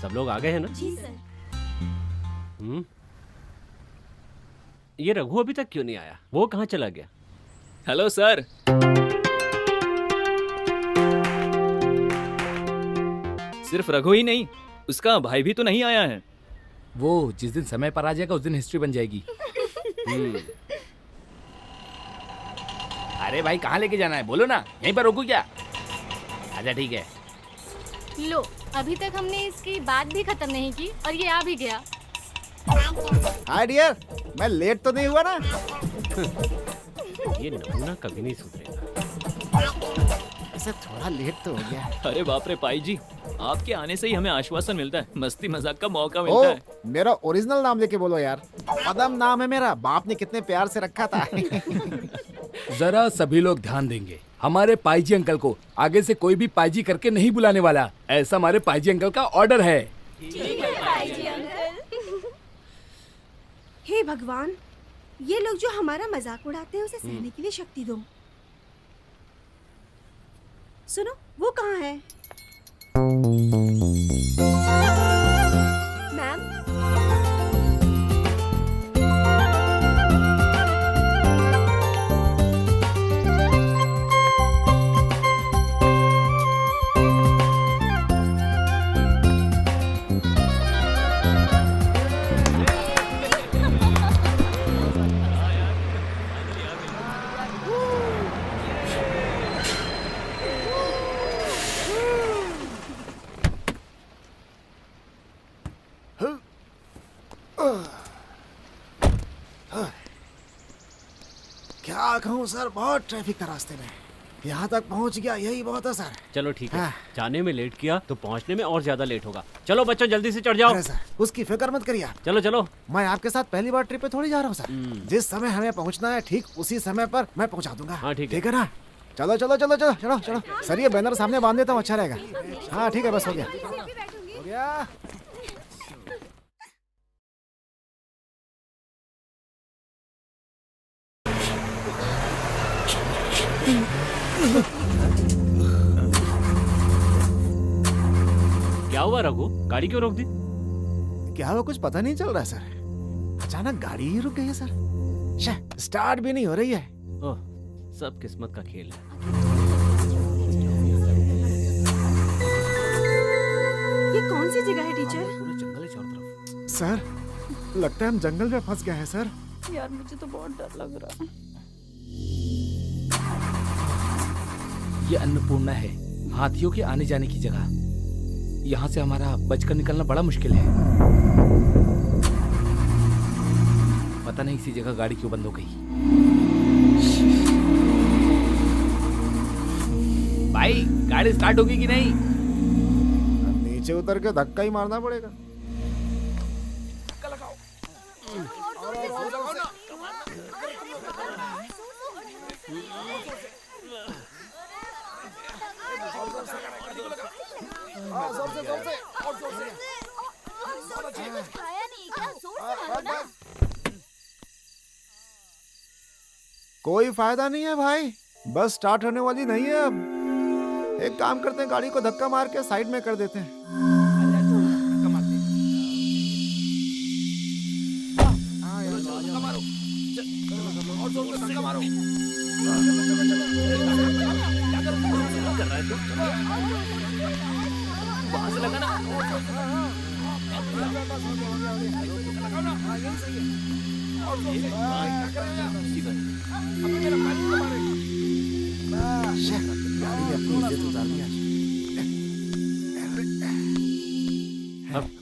सब लोग आ गए हैं ना? जी सर। ये रघु अभी तक क्यों नहीं आया? वो कहाँ चला गया? Hello sir. सिर्फ रघु ही नहीं, उसका भाई भी तो नहीं आया है। वो जिस दिन समय पर आ जाएगा उस दिन हिस्ट्री बन जाएगी। अरे भाई कहाँ लेके जाना है बोलो ना, यहीं पर रोकू क्या? अच्छा ठीक है। लो, अभी तक हमने इसकी बात भी खत्म नहीं की और ये आ भी गया। हाय डियर, मैं लेट तो नहीं हुआ ना? ये नमूना कभी नहीं सुधरेगा। ऐसे थोड़ा लेट तो हो गया। अरे बाप रे पाई जी, आपके आने से ही हमें आश्वासन मिलता है, मस्ती मजाक का मौका मिलता है। मेरा ओरिजिनल नाम लेके बोलो यार। पदम नाम है मेरा, बाप ने कितने प्यार से रखा था। जरा सभी लोग ध्यान देंगे, हमारे पाईजी अंकल को आगे से कोई भी पाईजी करके नहीं बुलाने वाला, ऐसा हमारे पाईजी अंकल का ऑर्डर है। हे भगवान, ये लोग जो हमारा मजाक उड़ाते हैं उसे सहने के लिए शक्ति दो। सुनो, वो कहाँ है? मैम, क्या कहूँ सर, बहुत ट्रैफिक था रास्ते में। यहाँ तक पहुँच गया, यही बहुत है सर। चलो ठीक है, हाँ। जाने में लेट किया तो पहुंचने में और ज्यादा लेट होगा। चलो बच्चों जल्दी से चढ़ जाओ। अरे सर, उसकी फिक्र मत करिए आप। चलो चलो। मैं आपके साथ पहली बार ट्रिप पे थोड़ी जा रहा हूँ सर। जिस समय हमें पहुँचना है ठीक उसी समय पर मैं पहुँचा दूंगा। हाँ, ठीक है। ठीक है ना? चलो चलो चलो चलो चलो चलो सर, ये बैनर सामने बांध देता हूँ, अच्छा रहेगा। हाँ ठीक है, बस हो गया हो गया। क्या हुआ रघु, गाड़ी क्यों रोक दी? क्या हुआ, कुछ पता नहीं चल रहा है सर। अचानक गाड़ी ही रुक गई है सर। स्टार्ट भी नहीं हो रही है। ओह, सब किस्मत का खेल है। ये कौन सी जगह है टीचर? पूरे जंगल है चारों तरफ। सर, लगता है हम जंगल में फंस गए हैं सर। यार मुझे तो बहुत डर लग रहा है। ये अन्नपूर्णा है, हाथियों के आने जाने की जगह। यहाँ से हमारा बचकर निकलना बड़ा मुश्किल है। पता नहीं इसी जगह गाड़ी क्यों बंद हो गई। भाई गाड़ी स्टार्ट होगी कि नहीं? अब नीचे उतर के धक्का ही मारना पड़ेगा। कोई फायदा नहीं है भाई, बस स्टार्ट होने वाली नहीं है अब। एक काम करते हैं, गाड़ी को धक्का मार के साइड में कर देते हैं। गाड़ी अपनी इज्जत उतार दिया।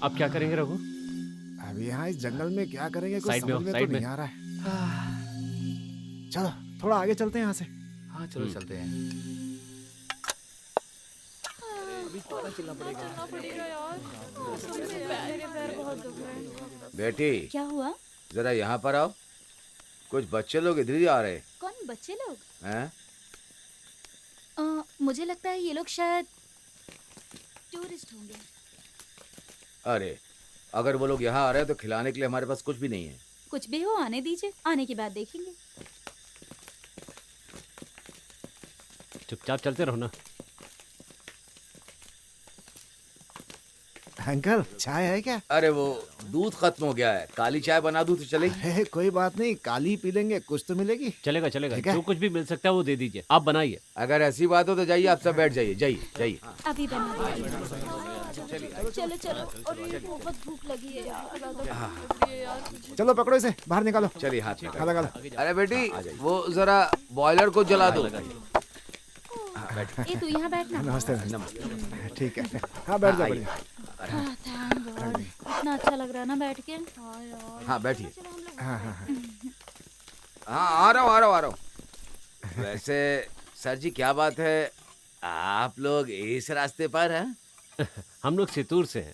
अब क्या करेंगे रघु? अब यहाँ इस जंगल में क्या करेंगे, कुछ साइड में समझ हो, में साइड तो नहीं में। आ रहा है। चलो थोड़ा आगे चलते हैं यहाँ से। हाँ चलो चलते हैं। बेटी, क्या हुआ? जरा यहाँ पर आओ। कुछ बच्चे लोग इधर ही आ रहे कौन बच्चे लोग? हैं? मुझे लगता है ये लोग शायद टूरिस्ट होंगे। अरे अगर वो लोग यहाँ आ रहे हैं तो खिलाने के लिए हमारे पास कुछ भी नहीं है। कुछ भी हो, आने दीजिए, आने के बाद देखेंगे। चुपचाप चलते रहो ना। अंकल चाय है क्या? अरे वो दूध खत्म हो गया है, काली चाय बना दूं तो चलेगी? हे, कोई बात नहीं, काली पी लेंगे, कुछ तो मिलेगी। चलेगा चलेगा, ठीक है। जो कुछ भी मिल सकता है वो दे दीजिए, आप बनाइए। अगर ऐसी बात हो तो जाइए, आप सब बैठ जाइए, जाइए जाइए। अभी बना दीजिए। चलो चलो, और ये बहुत भूख लगी है यार। चलो पकड़ो इसे, बाहर निकालो। चलिए हाथ में। खा लगा। अरे बेटी वो जरा बॉयलर को जला दो। ए तू यहाँ बैठना। नमस्ते नमस्ते। ठीक है, हाँ बैठ जाओ बढ़िया। थैंक गॉड, इतना अच्छा लग रहा है ना बैठ के। हाँ बैठिए। हाँ हाँ हाँ। हाँ आ रहा हूँ। वैसे सर जी क्या बात है, आप लोग इस रास्ते पर हैं? हम लोग सितूर से हैं।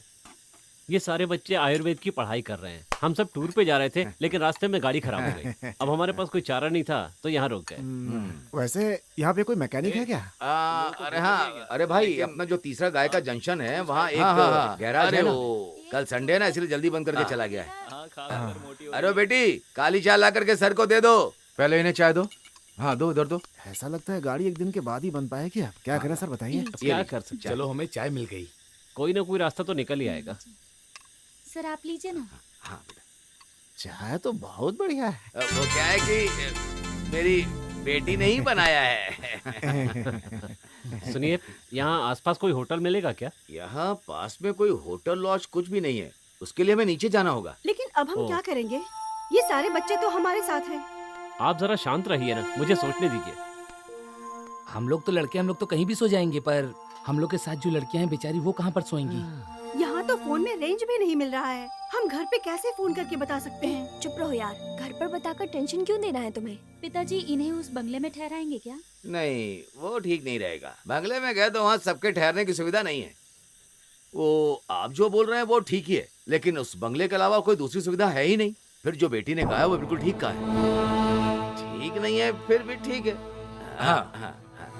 ये सारे बच्चे आयुर्वेद की पढ़ाई कर रहे हैं। हम सब टूर पे जा रहे थे, लेकिन रास्ते में गाड़ी खराब हो गई। अब हमारे पास कोई चारा नहीं था तो यहाँ रुक गए। वैसे यहाँ पे कोई मैकेनिक है क्या? अरे हाँ, अरे भाई अपना जो तीसरा गाय का जंक्शन है वहाँ एक गैराज है ना, कल संडे है ना इसलिए जल्दी बंद करके चला गया है। अरे बेटी काली चाय ला करके सर को दे दो, पहले इन्हें चाय दो। हाँ दो, इधर दो। ऐसा लगता है गाड़ी एक दिन के बाद ही बन पाएगी। अब क्या करें सर बताइए। क्या कर सकते हैं? चलो हमें चाय मिल गई। कोई ना कोई रास्ता तो निकल ही आएगा। सर आप लीजिए ना। हाँ चाय तो बहुत बढ़िया है। वो क्या है कि मेरी बेटी ने ही बनाया है। सुनिए, यहाँ आसपास कोई होटल मिलेगा क्या? यहाँ पास में कोई होटल लॉज कुछ भी नहीं है, उसके लिए हमें नीचे जाना होगा। लेकिन अब हम ओ। क्या करेंगे? ये सारे बच्चे तो हमारे साथ हैं। आप जरा शांत रहिए ना, मुझे सोचने दीजिए। हम लोग तो लड़के, हम लोग तो कहीं भी सो जाएंगे, पर हम लोग के साथ जो लड़कियां हैं बेचारी वो कहाँ पर सोएंगी? यहाँ तो फोन में रेंज भी नहीं मिल रहा है। हम घर पे कैसे फोन करके बता सकते हैं? चुप रहो यार, घर पर बताकर टेंशन क्यों देना है तुम्हें? पिताजी इन्हें उस बंगले में ठहराएंगे क्या? नहीं वो ठीक नहीं रहेगा, बंगले में गए तो वहाँ सबके ठहरने की सुविधा नहीं है। वो आप जो बोल रहे हैं वो ठीक ही है, लेकिन उस बंगले के अलावा कोई दूसरी सुविधा है ही नहीं। फिर जो बेटी ने कहा है वो बिल्कुल ठीक कहा है। ठीक नहीं है फिर भी ठीक है। हाँ, हाँ,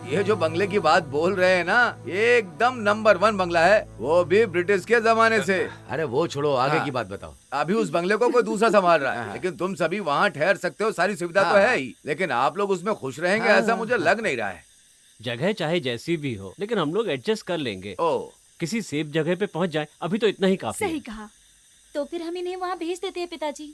ये जो बंगले की बात बोल रहे हैं ना, ये एकदम नंबर 1 बंगला है, वो भी ब्रिटिश के जमाने से। अरे वो छोड़ो, आगे की बात बताओ। अभी उस बंगले को कोई दूसरा संभाल रहा है, लेकिन तुम सभी वहाँ ठहर सकते हो, सारी सुविधा तो है ही, लेकिन आप लोग उसमें खुश रहेंगे ऐसा मुझे लग नहीं रहा है। जगह चाहे जैसी भी हो, लेकिन हम लोग एडजस्ट कर लेंगे। ओ किसी सेफ जगह पे पहुंच जाए, अभी तो इतना ही काफी सही है। कहा। तो फिर हम इन्हें वहाँ भेज देते हैं पिताजी।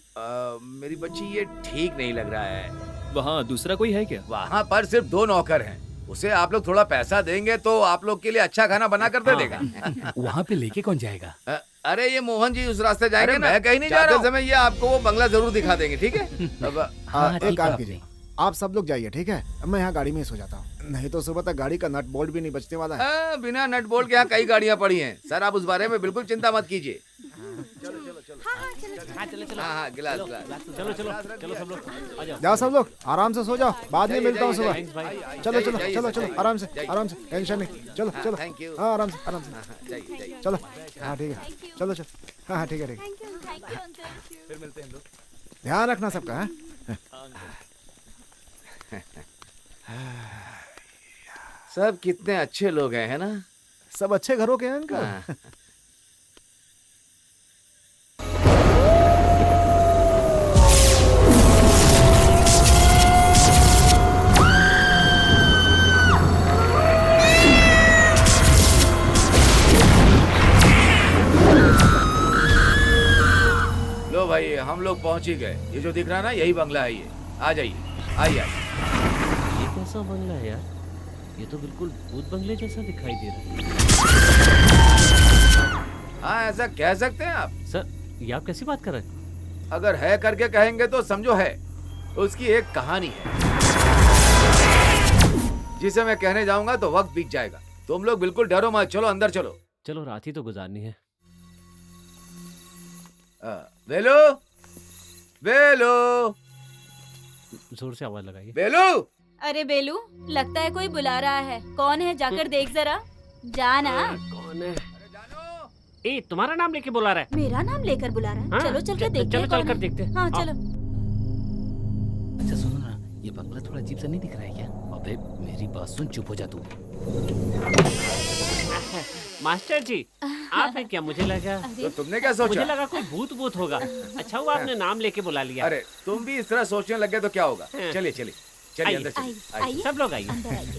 मेरी बच्ची ये ठीक नहीं लग रहा है। वहाँ दूसरा कोई है क्या? वहाँ पर सिर्फ 2 नौकर हैं, उसे आप लोग थोड़ा पैसा देंगे तो आप लोग के लिए अच्छा खाना बना कर दे देगा। वहाँ पे लेके कौन जाएगा? अरे ये मोहन जी उस रास्ते जाएंगे ना, मैं कहीं नहीं जा रहा हूँ। समय ये आपको वो बंगला जरूर दिखा देंगे, ठीक है? अब एक काम कीजिए, आप सब लोग जाइए, ठीक है? मैं यहाँ गाड़ी में ही सो जाता हूँ, नहीं तो सुबह तक गाड़ी का नट बोल्ट भी नहीं बचने वाला है। बिना नट बोल्ट के यहाँ कई गाड़ियाँ पड़ी हैं सर, आप उस बारे में बिल्कुल चिंता मत कीजिए। हाँ गिलास गिलास। चलो चलो चलो सब लोग आ जाओ। जाओ सब लोग आराम से सो जाओ, बाद में मिलता हूँ सुबह। थैंक्स भाई। चलो चलो चलो चलो, आराम से आराम से, टेंशन नहीं। चलो चलो, थैंक यू। हाँ आराम से जाइए जाइए। चलो। हाँ ठीक है, चलो चलो। हाँ हाँ ठीक है ठीक है, थैंक यू अंकल। फिर मिलते हैं हम लोग। ध्यान रखना सबका। हाँ? सब कितने अच्छे लोग हैं, है ना? सब अच्छे घरों के हैं अंकल। हाँ। लो भाई हम लोग पहुंच ही गए, ये जो दिख रहा है ना यही बंगला है। ये आ जाइए, आइए आइए। ये कैसा बंगला है यार? ये तो बिल्कुल भूत बंगले जैसा दिखाई दे रहा है। हाँ ऐसा कह सकते हैं आप। सर, ये आप कैसी बात कर रहे हैं? अगर है करके कहेंगे तो समझो है। उसकी एक कहानी है जिसे मैं कहने जाऊंगा तो वक्त बीत जाएगा। तुम लोग बिल्कुल डरो मत, चलो अंदर चलो। चलो रात ही तो गुजारनी है। बेलू, बेलू, जोर से आवाज लगाइए। बेलू। अरे बेलू, लगता है कोई बुला रहा है। कौन है जाकर देख जरा। जाना। कौन है? ए, तुम्हारा नाम लेके बुला रहा है। मेरा नाम लेकर बुला रहा है। हाँ? चलो चल के देखते चलो हैं चल कौन कर है। देखते हैं। हाँ आओ। चलो। अच्छा सुनो ना, ये बंगला थोड़ा अजीब सा नहीं दिख रहा है क्या? अबे मेरी बात सुन, चुप हो जा तू। मास्टर जी, आप हैं क्या? मुझे लगा तो तुमने क्या मुझे सोचा? लगा कोई भूत होगा। अच्छा हुआ आपने नाम लेके बुला लिया। अरे तुम भी इस तरह सोचने लगे तो क्या होगा? हाँ। चलिए चलिए चलिए आइए, अंदर चलिए। आइए, आइए। सब लोग आइए। अंदर आइए।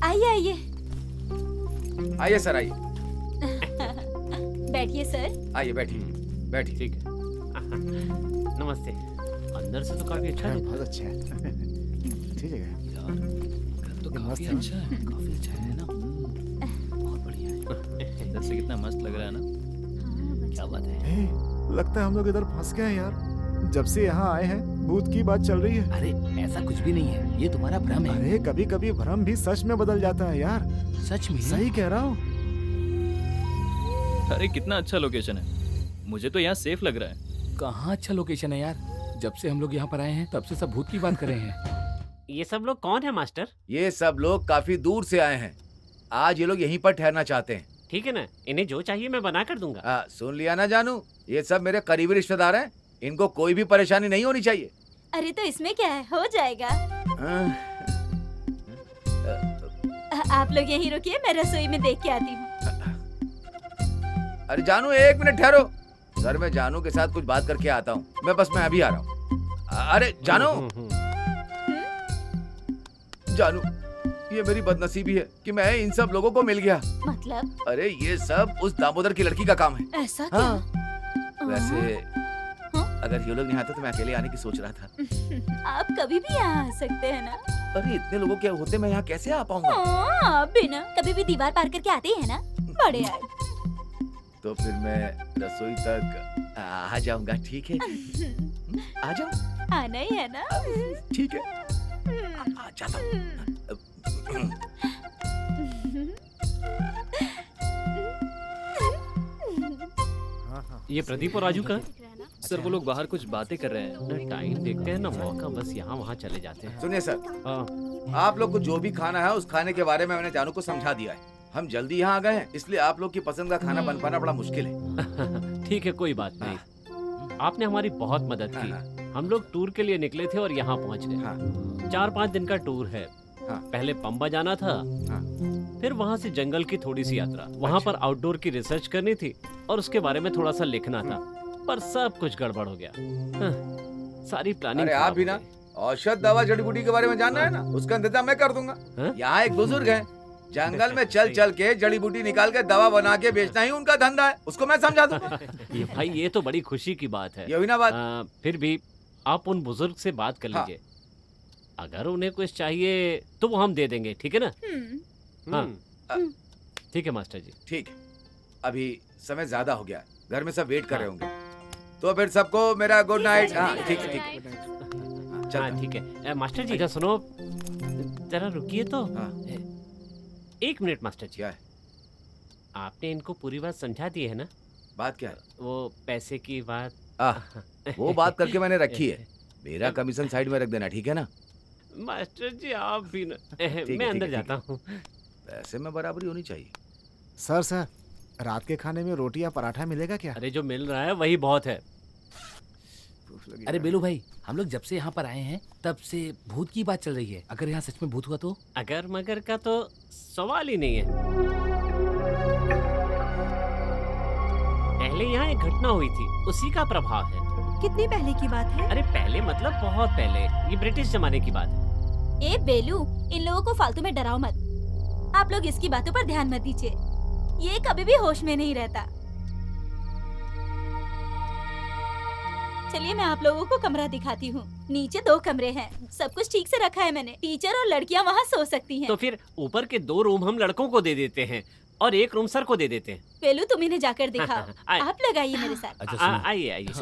आइए आइए। आइए सर आइए। बैठिए सर। आइए बैठिए बैठिए। ठीक है। नमस्ते। अंदर से तो काफी अच्छा है। बहुत अच्छा है। ठीक है तो ये काफी मस्त है। अच्छा है, काफी अच्छा है ना। बहुत बढ़िया है। इधर से कितना मस्त लग रहा है ना। क्या बात है। लगता है हम लोग इधर फंस गए हैं यार। जब से यहाँ आए हैं भूत की बात चल रही है। अरे ऐसा कुछ भी नहीं है, ये तुम्हारा भ्रम है। अरे कभी कभी भ्रम भी सच में बदल जाता है यार। सच में सही कह रहा हूँ। अरे कितना अच्छा लोकेशन है, मुझे तो यहाँ सेफ लग रहा है। कहाँ अच्छा लोकेशन है यार। जब से हम लोग यहाँ पर आए हैं तब से सब भूत की बात कर रहे हैं। ये सब लोग कौन है मास्टर? ये सब लोग काफी दूर से आए हैं। आज ये लोग यहीं पर ठहरना चाहते हैं। ठीक है ना, इन्हें जो चाहिए मैं बना कर दूंगा। सुन लिया ना जानू, ये सब मेरे करीबी रिश्तेदार हैं। इनको कोई भी परेशानी नहीं होनी चाहिए। अरे तो इसमें क्या है, हो जाएगा। आप लोग यहीं रुकिए, मैं रसोई में देख के आती हूँ। अरे जानू एक मिनट ठहरो। सर मैं जानू के साथ कुछ बात करके आता हूँ। मैं अभी आ रहा हूँ। अरे जानू, जानू ये मेरी बदनसीबी है कि मैं इन सब लोगों को मिल गया। मतलब? अरे ये सब उस दामोदर की लड़की का काम है। ऐसा क्या? हाँ। वैसे अगर ये लोग नहीं आते तो मैं अकेले आने की सोच रहा था। आप कभी भी यहाँ आ सकते हैं ना। अरे इतने लोगों के होते मैं यहाँ कैसे आ पाऊंगा? आप भी ना कभी भी दीवार पार करके आते हैं ना, बड़े आए। तो फिर मैं रसोई तक आ जाऊंगा। ठीक है, आ जाऊं? आना ही है ना। ठीक है, आ जाता हूं। ये प्रदीप और राजू का? सर वो लोग बाहर कुछ बातें कर रहे हैं। ना टाइम देखते हैं ना मौका, बस यहाँ वहाँ चले जाते हैं। सुनिए सर, हाँ। आप लोग को जो भी खाना है उस खाने के बारे में मैंने जानू को समझा दिया है। हम जल्दी यहाँ आ गए हैं, इसलिए आप लोग की पसंद का खाना बन पाना बड़ा मुश्किल है। ठीक है, कोई बात नहीं। आपने हमारी बहुत मदद की। हम लोग टूर के लिए निकले थे और यहाँ पहुँच गए। 4-5 दिन का टूर है। पहले पंबा जाना था, फिर वहाँ से जंगल की थोड़ी सी यात्रा, वहाँ पर आउटडोर की रिसर्च करनी थी और उसके बारे में थोड़ा सा लिखना था, पर सब कुछ गड़बड़ हो गया। सारी प्लानिंग। अरे आप भी ना औषध दवा जड़ी बूटी के बारे में जानना है ना, उसका इंतजाम मैं कर दूंगा। यहाँ एक बुजुर्ग है, जंगल में चल चल के जड़ी बूटी निकाल के दवा बना के बेचना ही उनका धंधा है। उसको मैं समझा दूंगा। ये भाई ये तो बड़ी खुशी की बात है। ये हुई ना बात। फिर भी आप उन बुजुर्ग से बात कर लीजिए। अगर उन्हें कुछ चाहिए तो वो हम दे देंगे, ठीक है ना? हाँ ठीक है मास्टर जी। ठीक है, अभी समय ज्यादा हो गया, घर में सब वेट कर रहे होंगे, तो फिर सबको मेरा गुड नाइट। हाँ ठीक है, ठीक है। हाँ ठीक है। मास्टर जी का सुनो, जरा रुकिए तो। 1 मिनट मास्टर जी। क्या है? आपने इनको पूरी बात समझा दी है ना? बात क्या है? वो पैसे की बात। वो बात करके मैंने रखी है। मेरा कमीशन साइड में रख देना, ठीक है ना? मास्टर जी आप भी ना। ठीक मैं है, अंदर ठीक है, जाता हूँ। पैसे में बराबरी होनी चाहिए। सर रात के खाने में रोटी या पराठा मिलेगा क्या? अरे जो मिल रहा है वही बहुत है। अरे बेलू भाई, हम लोग जब से यहाँ पर आए हैं तब से भूत की बात चल रही है। अगर यहाँ सच में भूत हुआ तो? अगर मगर का तो सवाल ही नहीं है। पहले यहाँ एक घटना हुई थी, उसी का प्रभाव है। कितनी पहले की बात है? अरे पहले मतलब बहुत पहले, ये ब्रिटिश जमाने की बात है। ए बेलू, इन लोगों को फालतू में डराओ मत। आप लोग इसकी बातों पर ध्यान मत दीजिए, ये कभी भी होश में नहीं रहता। चलिए मैं आप लोगों को कमरा दिखाती हूँ। नीचे 2 कमरे हैं, सब कुछ ठीक से रखा है मैंने। टीचर और लड़कियाँ वहाँ सो सकती हैं। तो फिर ऊपर के 2 रूम हम लड़कों को दे देते हैं और 1 रूम सर को दे देते हैं। बेलू तुम इन्हें जाकर दिखाओ। आप लोग आइए मेरे साथ। अच्छा आइए आइए आइए।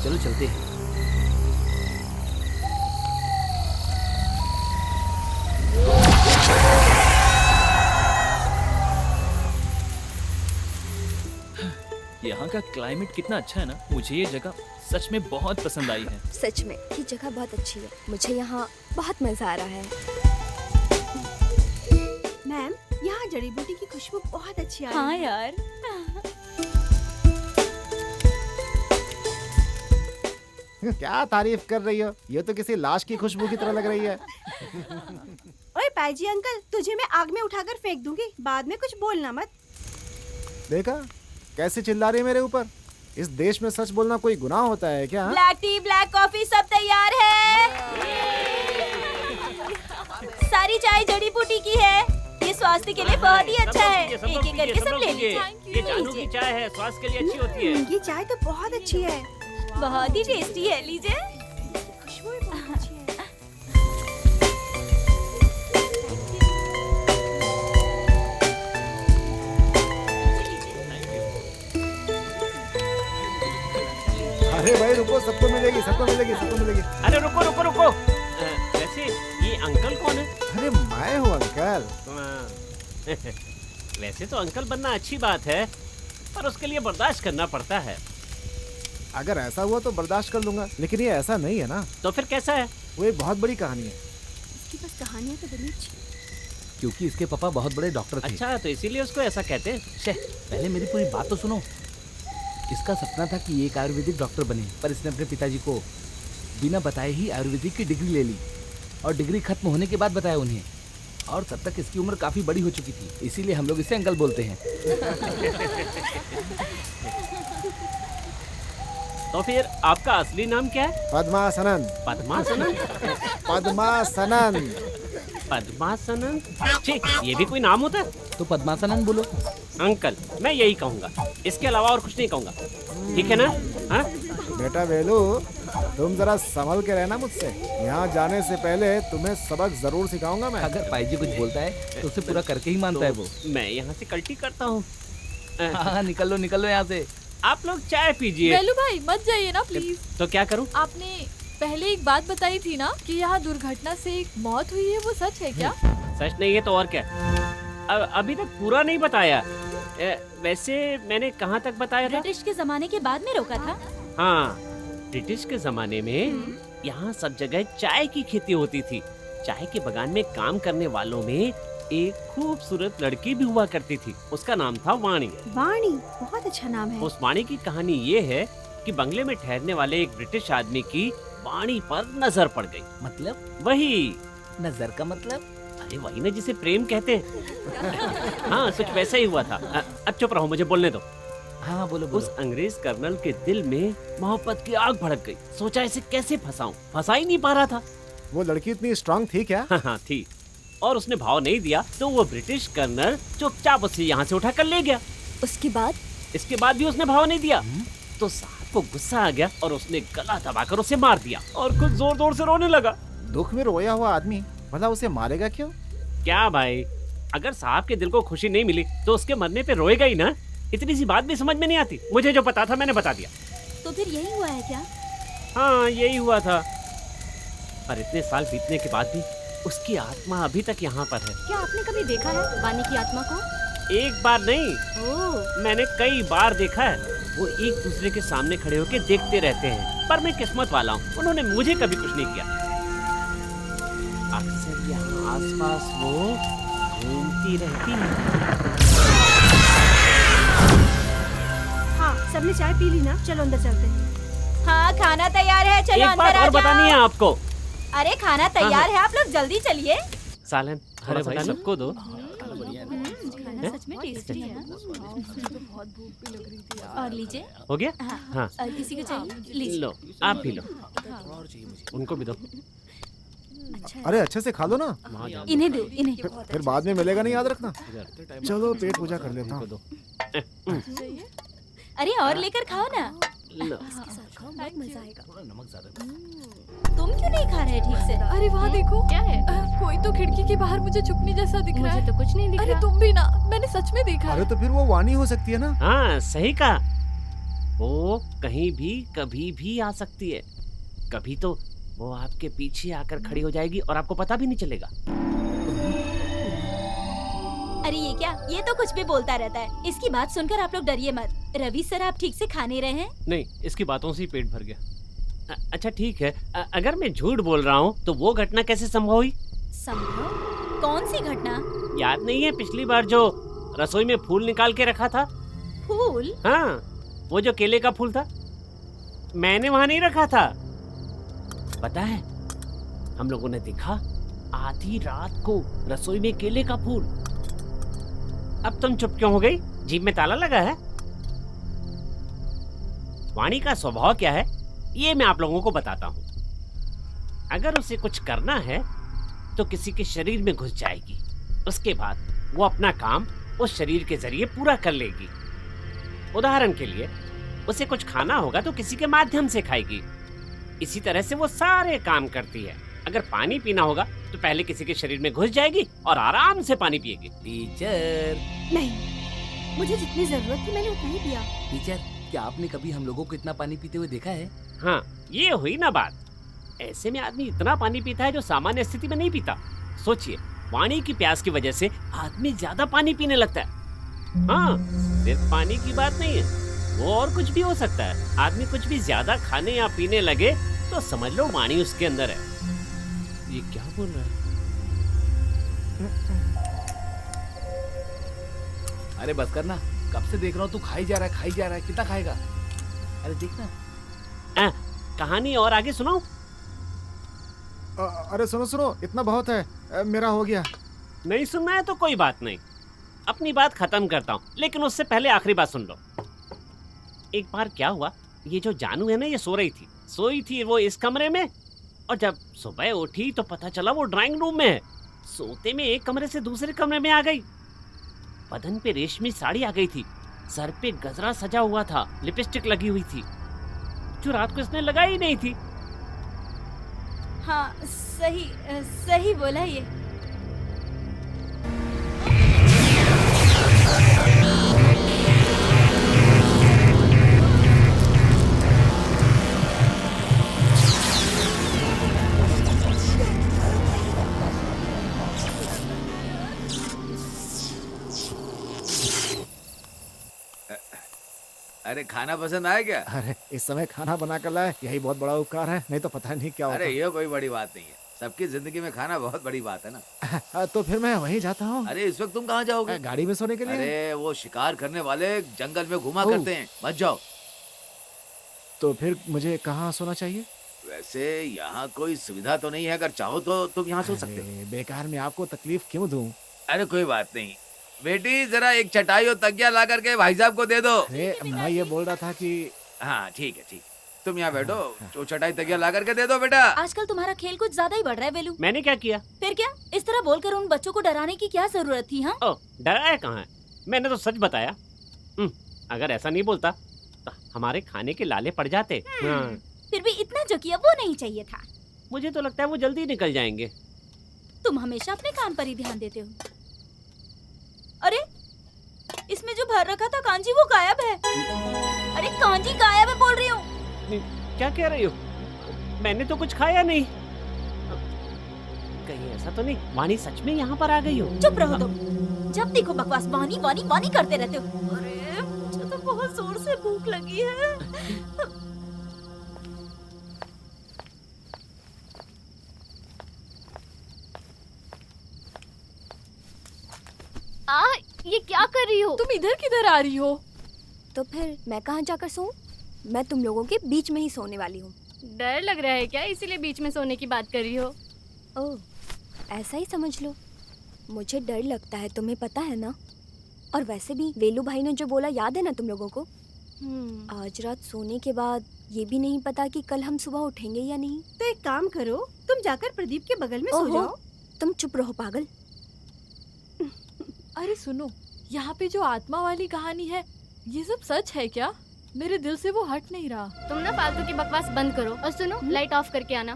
चलो चलते हैं। यहाँ का क्लाइमेट कितना अच्छा है ना। मुझे ये जगह सच में बहुत पसंद आई है। सच में ये जगह बहुत अच्छी है, मुझे यहाँ बहुत मजा आ रहा है। मैम, यहाँ जड़ी बूटी की खुशबू बहुत अच्छी आ रही हाँ है। यार। क्या तारीफ कर रही हो? ये तो किसी लाश की खुशबू की तरह लग रही है। ओए पाजी अंकल, तुझे मैं आग में उठाकर फेंक दूंगी, बाद में कुछ बोलना मत। देखा कैसे चिल्ला रही है मेरे ऊपर? इस देश में सच बोलना कोई गुनाह होता है क्या? ब्लैक टी, ब्लैक कॉफी सब तैयार है। सारी चाय जड़ी बूटी की है। ये स्वास्थ्य के लिए बहुत ही अच्छा है। सब लोग एक एक करके सब ले लीजिए। ये जानू की चाय है, स्वास्थ्य के लिए अच्छी होती है। ये चाय तो बहुत अच्छी है। बहुत ही टेस्टी है, लीजिए। खुशबू भी बहुत अच्छी है। अरे भाई रुको, सबको मिलेगी, सबको मिलेगी, सबको मिलेगी। अरे रुको रुको रुको, वैसे ये अंकल कौन है? अरे मैं हूँ अंकल। वैसे तो अंकल बनना अच्छी बात है, पर उसके लिए बर्दाश्त करना पड़ता है। अगर ऐसा हुआ तो बर्दाश्त कर लूंगा, लेकिन ये ऐसा नहीं है ना। तो फिर कैसा है? वो एक बहुत बड़ी कहानी है। इसकी बस कहानियाँ तो बड़ी अच्छी। क्योंकि इसके पापा बहुत बड़े डॉक्टर थे। अच्छा, तो इसीलिए उसको ऐसा कहते हैं। शे, पहले मेरी पूरी बात तो सुनो। इसका सपना था कि ये एक आयुर्वेदिक डॉक्टर बने, पर इसने अपने पिताजी को बिना बताए ही आयुर्वेदिक की डिग्री ले ली और डिग्री खत्म होने के बाद बताया उन्हें। और तब तक इसकी उम्र काफी बड़ी हो चुकी थी, इसीलिए हम लोग इसे अंकल बोलते हैं। तो फिर आपका असली नाम क्या है? पद्मासनन। पद्मासनन? पद्मासनन। पद्मासनन? ठीक, ये भी कोई नाम होता है? तो पद्मासनन बोलो। अंकल, मैं यही कहूँगा, इसके अलावा और कुछ नहीं कहूँगा, ठीक है ना? हाँ? बेटा वेलू, तुम जरा संभल के रहना मुझसे। यहाँ जाने से पहले तुम्हें सबक जरूर सिखाऊंगा मैं। अगर पाईजी कुछ बोलता है तो उसे पूरा करके ही मानता है वो। मैं यहाँ से कल्टी करता हूँ। हाँ, निकल लो यहाँ से। आप लोग चाय पीजिए। वेलू भाई मत जाइए ना प्लीज। तो क्या करूँ? आपने पहले एक बात बताई थी ना कि यहाँ दुर्घटना से एक मौत हुई है, वो सच है क्या? सच नहीं है तो और क्या? अभी तक पूरा नहीं बताया। वैसे मैंने कहाँ तक बताया था? ब्रिटिश के जमाने के बाद में रोका था। हाँ, ब्रिटिश के जमाने में यहाँ सब जगह चाय की खेती होती थी। चाय के बगान में काम करने वालों में एक खूबसूरत लड़की भी हुआ करती थी। उसका नाम था वाणी। वाणी बहुत अच्छा नाम है। उस वाणी की कहानी ये है कि बंगले में ठहरने वाले एक ब्रिटिश आदमी की वाणी पर नजर पड़ गई। मतलब? वही नजर का मतलब? अरे वही ना जिसे प्रेम कहते हैं। हाँ, कुछ वैसा ही हुआ था। अब चुप रहो, मुझे बोलने दो। हाँ बोलो। उस अंग्रेज कर्नल के दिल में मोहब्बत की आग भड़क गई। सोचा इसे कैसे फंसाऊं, फंसा ही नहीं पा रहा था। वो लड़की इतनी स्ट्रांग थी क्या? हाँ थी, और उसने भाव नहीं दिया तो वो ब्रिटिश कर्नल चुपचाप उसे यहाँ से उठाकर ले गया। उसके बाद? इसके बाद भी उसने भाव नहीं दिया तो साहब को गुस्सा आ गया और उसने गला दबाकर उसे मार दिया और खुद जोर जोर से रोने लगा। दुख में रोया हुआ आदमी भला उसे मारेगा क्यों? क्या भाई, अगर साहब के दिल को खुशी नहीं मिली तो उसके मरने पे रोएगा ही ना। इतनी सी बात भी समझ में नहीं आती। मुझे जो पता था मैंने बता दिया। तो फिर यही हुआ है क्या? हाँ, यही हुआ था। पर इतने साल बीतने के बाद भी उसकी आत्मा अभी तक यहाँ पर है। क्या आपने कभी देखा है वाणी की आत्मा को? एक बार नहीं, ओह, मैंने कई बार देखा है। वो एक दूसरे के सामने खड़े होकर देखते रहते हैं। पर मैं किस्मत वाला हूँ, उन्होंने मुझे कभी कुछ नहीं किया। अक्सर यहाँ आसपास वो घूमती रहती है। हाँ, सबने चाय पी ली ना? चलो अंदर चलते हैं। हाँ, खाना तैयार है, चलो एक अंदर बात आ और बतानी है जाओ। आपको। अरे खाना तैयार है, आप लोग जल्दी चलिए। सालन, अरे भाई सबको दो। खाना सच में टेस्टी है ना? और लीजिए। हो गया? हाँ, और किसी को चाहिए? लीजिए। लो, आप भी लो। उनको भी दो। अरे अच्छे से खा लो ना, इन्हें दो, इन्हें। फिर बाद में मिलेगा नहीं, याद रखना। चलो पेट पूजा कर लेता हूँ। अरे और लेकर खाओ ना। लो। बहुत मजा आएगा। तुम क्यों नहीं खा रहे ठीक से? अरे वहाँ देखो, क्या है? कोई तो खिड़की के बाहर मुझे छुपने जैसा दिख रहा है। तो कुछ नहीं दिख अरे तुम भी ना, मैंने सच में देखा अरे है। तो फिर वो वाणी हो सकती है ना? हाँ, सही कहा। वो कहीं भी कभी भी आ सकती है। कभी तो वो आपके पीछे आकर खड़ी हो जाएगी और आपको पता भी नहीं चलेगा। अरे ये क्या? ये तो कुछ भी बोलता रहता है। इसकी बात सुनकर आप लोग डरिए मत। रवि सर, आप ठीक से खा नहीं रहे हैं? नहीं, इसकी बातों से ही पेट भर गया। अच्छा ठीक है, अगर मैं झूठ बोल रहा हूँ तो वो घटना कैसे संभव हुई? संभव? कौन सी घटना? याद नहीं है पिछली बार जो रसोई में फूल निकाल के रखा था? फूल? हाँ, वो जो केले का फूल था, मैंने वहाँ नहीं रखा था। पता है, हम लोगों ने देखा आधी रात को रसोई में केले का फूल। अब तुम चुप क्यों हो गई? जीभ में ताला लगा है? वाणी का स्वभाव क्या है ये मैं आप लोगों को बताता हूँ। अगर उसे कुछ करना है तो किसी के शरीर में घुस जाएगी। उसके बाद वो अपना काम उस शरीर के जरिए पूरा कर लेगी। उदाहरण के लिए उसे कुछ खाना होगा तो किसी के माध्यम से खाएगी। इसी तरह से वो सारे काम करती है। अगर पानी पीना होगा तो पहले किसी के शरीर में घुस जाएगी और आराम से पानी पिएगी। टीचर, नहीं, मुझे जितनी जरूरत थी मैंने उतना ही पिया। टीचर, क्या आपने कभी हम लोगों को इतना पानी पीते हुए देखा है? हाँ, ये हुई ना बात। ऐसे में आदमी इतना पानी पीता है जो सामान्य स्थिति में नहीं पीता। सोचिए, पानी की प्यास की वजह से आदमी ज्यादा पानी पीने लगता है। हाँ, सिर्फ पानी की बात नहीं है, वो और कुछ भी हो सकता है। आदमी कुछ भी ज्यादा खाने या पीने लगे तो समझ लो वाणी उसके अंदर है। ये क्या बोल रहा है? अरे बस करना, कब से देख रहा हूँ तू खाई जा रहा है, कितना खाएगा? अरे देखना। कहानी और आगे सुनाओ। अरे सुनो, इतना बहुत है, मेरा हो गया। नहीं सुनना है तो कोई बात नहीं, अपनी बात खत्म करता हूँ, लेकिन उससे पहले आखिरी बात सुन लो। एक बार क्या हुआ, ये जो जानू है ना, ये सोई थी वो इस कमरे में, और जब सुबह उठी तो पता चला वो ड्राइंग रूम में है। सोते में एक कमरे से दूसरे कमरे में आ गई। बदन पे रेशमी साड़ी आ गई थी, सर पे गजरा सजा हुआ था, लिपस्टिक लगी हुई थी, जो रात को इसने लगाई नहीं थी। हाँ, सही बोला ये। अरे खाना पसंद आया क्या? अरे इस समय खाना बना कर लाए, यही बहुत बड़ा उपकार है, नहीं तो पता नहीं क्या होता। अरे ये कोई बड़ी बात नहीं है, सबकी जिंदगी में खाना बहुत बड़ी बात है ना। तो फिर मैं वहीं जाता हूँ। अरे इस वक्त तुम कहाँ जाओगे? गाड़ी में सोने के लिए। अरे वो शिकार करने वाले जंगल में घुमा करते हैं, मत जाओ। तो फिर मुझे कहाँ सोना चाहिए? वैसे यहाँ कोई सुविधा तो नहीं है, अगर चाहो तो तुम यहाँ सो सकते हो। बेकार में आपको तकलीफ क्यों दूं? अरे कोई बात नहीं बेटी, जरा एक चटाई और तकिया ला करके भाई साहब को दे दो। अरे मैं ये बोल रहा था कि हाँ ठीक है, तुम यहाँ बैठो, जो चटाई तकिया ला करके दे दो बेटा। आजकल तुम्हारा खेल कुछ ज्यादा ही बढ़ रहा है वेलू। मैंने क्या किया? फिर क्या, इस तरह बोलकर उन बच्चों को डराने की क्या जरूरत थी? हाँ, डराया कहाँ है, मैंने तो सच बताया। अगर ऐसा नहीं बोलता तो हमारे खाने के लाले पड़ जाते। फिर भी इतना जो किया वो नहीं चाहिए था। मुझे तो लगता है वो जल्दी निकल जाएंगे। तुम हमेशा अपने काम पर ही ध्यान देते हो। अरे इसमें जो भर रखा था कांजी वो गायब है। अरे कांजी गायब है बोल रही हूँ। क्या कह रही हो? मैंने तो कुछ खाया नहीं। कहीं ऐसा तो नहीं वाणी सच में यहाँ पर आ गई हो? चुप रहो तुम, जब देखो बकवास वाणी वाणी वाणी करते रहते हो। अरे मुझे तो बहुत जोर से भूख लगी है। ये क्या कर रही हो? तुम इधर किधर आ रही हो? तो फिर मैं कहाँ जाकर सोऊं? मैं तुम लोगों के बीच में ही सोने वाली हूँ। डर लग रहा है क्या, इसीलिए बीच में सोने की बात कर रही हो? ओह, ऐसा ही समझ लो। मुझे डर लगता है, तुम्हें पता है ना। और वैसे भी वेलू भाई ने जो बोला याद है ना तुम लोगों को? आज रात सोने के बाद ये भी नहीं पता कि कल हम सुबह उठेंगे या नहीं। तो एक काम करो, तुम जाकर प्रदीप के बगल में सो जाओ। तुम चुप रहो पागल। अरे सुनो, यहाँ पे जो आत्मा वाली कहानी है, ये सब सच है क्या? मेरे दिल से वो हट नहीं रहा। तुम ना फालतू की बकवास बंद करो और सुनो, लाइट ऑफ करके आना।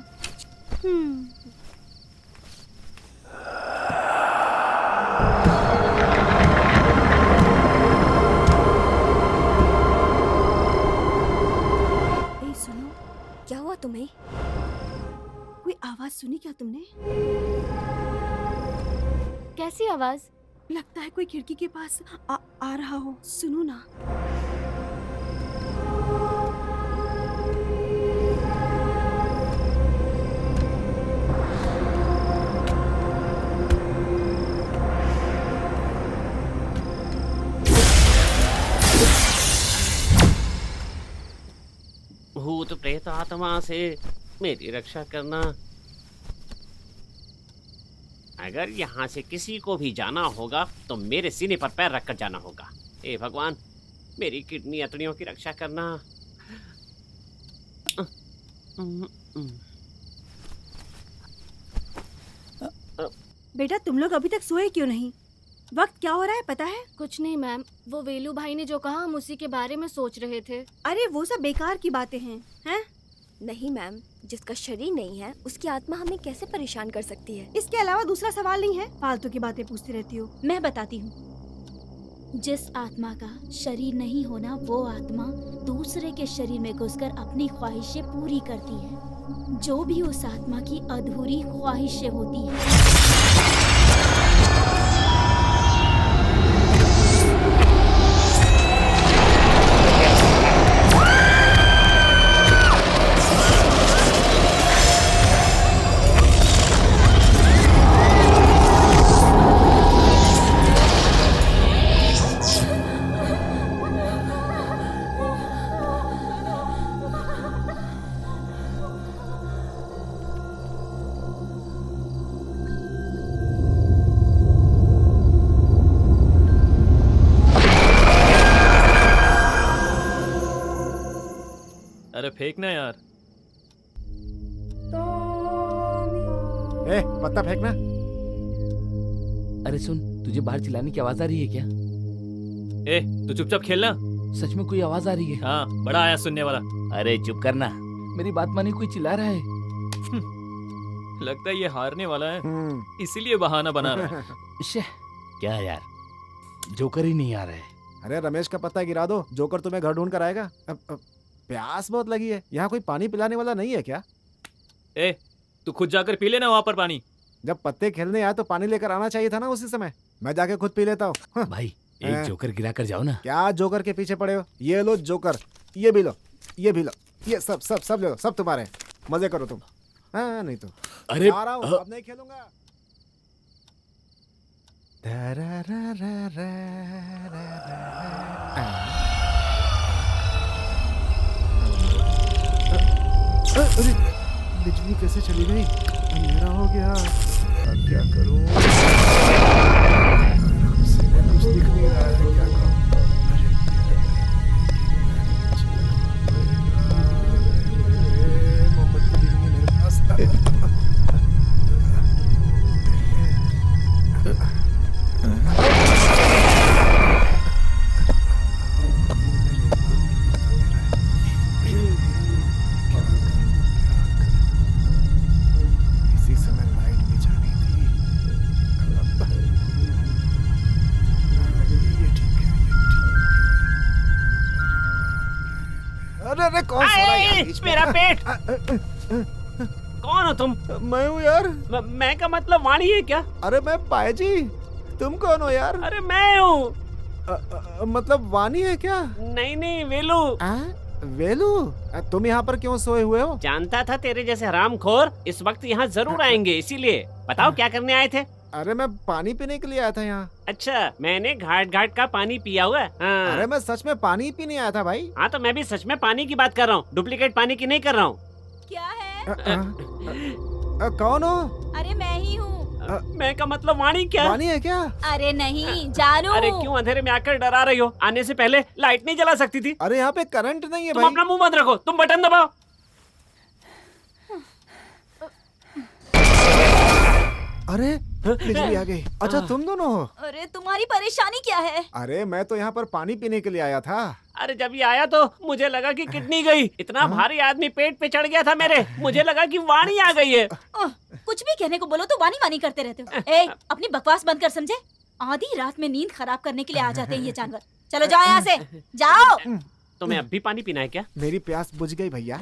सुनो, क्या हुआ तुम्हें? कोई आवाज सुनी क्या तुमने? कैसी आवाज? लगता है कोई खिड़की के पास आ रहा हो। सुनो ना। भूत प्रेत आत्मा से मेरी रक्षा करना। अगर यहाँ से किसी को भी जाना होगा तो मेरे सीने पर पैर रखकर जाना होगा। हे भगवान, मेरी किडनी अतड़ियों की रक्षा करना। बेटा तुम लोग अभी तक सोए क्यों नहीं? वक्त क्या हो रहा है पता है? कुछ नहीं मैम, वो वेलू भाई ने जो कहा हम उसी के बारे में सोच रहे थे। अरे वो सब बेकार की बातें हैं? नहीं मैम, जिसका शरीर नहीं है उसकी आत्मा हमें कैसे परेशान कर सकती है? इसके अलावा दूसरा सवाल नहीं है? फालतू की बातें पूछती रहती हो। मैं बताती हूँ। जिस आत्मा का शरीर नहीं होना, वो आत्मा दूसरे के शरीर में घुसकर अपनी ख्वाहिशें पूरी करती है। जो भी उस आत्मा की अधूरी ख्वाहिशें होती हैं। अरे फेंकना यार। ए, पत्ता फेंकना। अरे सुन, तुझे बाहर चिल्लाने की आवाज आ रही है क्या? ए, तू चुपचाप खेलना। सच में कोई आवाज आ रही है? हाँ, बड़ा आया सुनने वाला। अरे चुप करना, मेरी बात माने कोई चिल्ला रहा है। लगता है ये हारने वाला है, इसीलिए बहाना बना रहा है। शे, क्या यार, जोकर ही नहीं आ रहा है। अरे रमेश का पत्ता गिरा दो, जोकर तुम्हें घर ढूंढ कर आएगा। प्यास बहुत लगी है, यहाँ कोई पानी पिलाने वाला नहीं है क्या? ए, तू खुद जाकर पी लेना वहाँ पर पानी। जब पत्ते खेलने आए तो पानी लेकर आना चाहिए था ना उसी समय। मैं जाके खुद पी लेता हूँ। भाई एक जोकर गिरा कर जाओ ना। क्या जोकर के पीछे पड़े हो? ये लो जोकर, ये भी लो, ये भी लो, ये सब सब सब ले लो, सब तुम्हारे हैं। मजे करो तुम। हाँ नहीं तो अरे आ रहा हूँ, अब नहीं खेलूंगा। अरे बिजली कैसे चली गई? अंधेरा हो गया, अब क्या करूं? कुछ दिख नहीं रहा है, क्या करूं? अरे मोमबत्ती भी नहीं है मेरे पास। इसी समय लाइट भी जानी थी। ये ठीक है, ये ठीक है। अरे अरे कौन सो रहा है यार बीच में? मेरा पेट। कौन हो तुम? मैं हूँ यार। मैं का मतलब वाणी है क्या? अरे मैं पायजी, तुम कौन हो यार? अरे मैं हूँ। मतलब वाणी है क्या? नहीं नहीं, वेलू। वेलू, तुम यहाँ पर क्यों सोए हुए हो? जानता था तेरे जैसे हरामखोर इस वक्त यहाँ जरूर आएंगे, इसीलिए। बताओ क्या करने आए थे? अरे मैं पानी पीने के लिए आया था यहाँ। अच्छा, मैंने घाट घाट का पानी पिया हुआ है। हाँ। अरे मैं सच में पानी पीने आया था भाई। हाँ तो मैं भी सच में पानी की बात कर रहा हूँ, डुप्लीकेट पानी की नहीं कर रहा हूँ। क्या है? कौन हो? अरे मैं ही हूँ। मैं का मतलब वाणी क्या? वाणी है क्या? अरे नहीं जानू। अरे क्यों अंधेरे में आकर डरा रही हो? आने से पहले लाइट नहीं जला सकती थी? अरे यहाँ पे करंट नहीं है तुम भाई। अपना मुंह बंद रखो, तुम बटन दबाओ। अरे बिजली आ गई। अच्छा तुम दोनों हो? अरे तुम्हारी परेशानी क्या है? अरे मैं तो यहाँ पर पानी पीने के लिए आया था। अरे जब ये आया तो मुझे लगा कि किडनी गई। इतना भारी आदमी पेट पे चढ़ गया था मेरे, मुझे लगा कि वाणी आ गई है। कुछ भी कहने को बोलो तो वानी वानी करते रहते हो। ए, अपनी बकवास बंद कर, समझे? आधी रात में नींद खराब करने के लिए आ जाते हैं ये जानवर। चलो जाओ यहाँ से, जाओ। तुम्हें अब भी पानी पीना है क्या? मेरी प्यास बुझ गई भैया।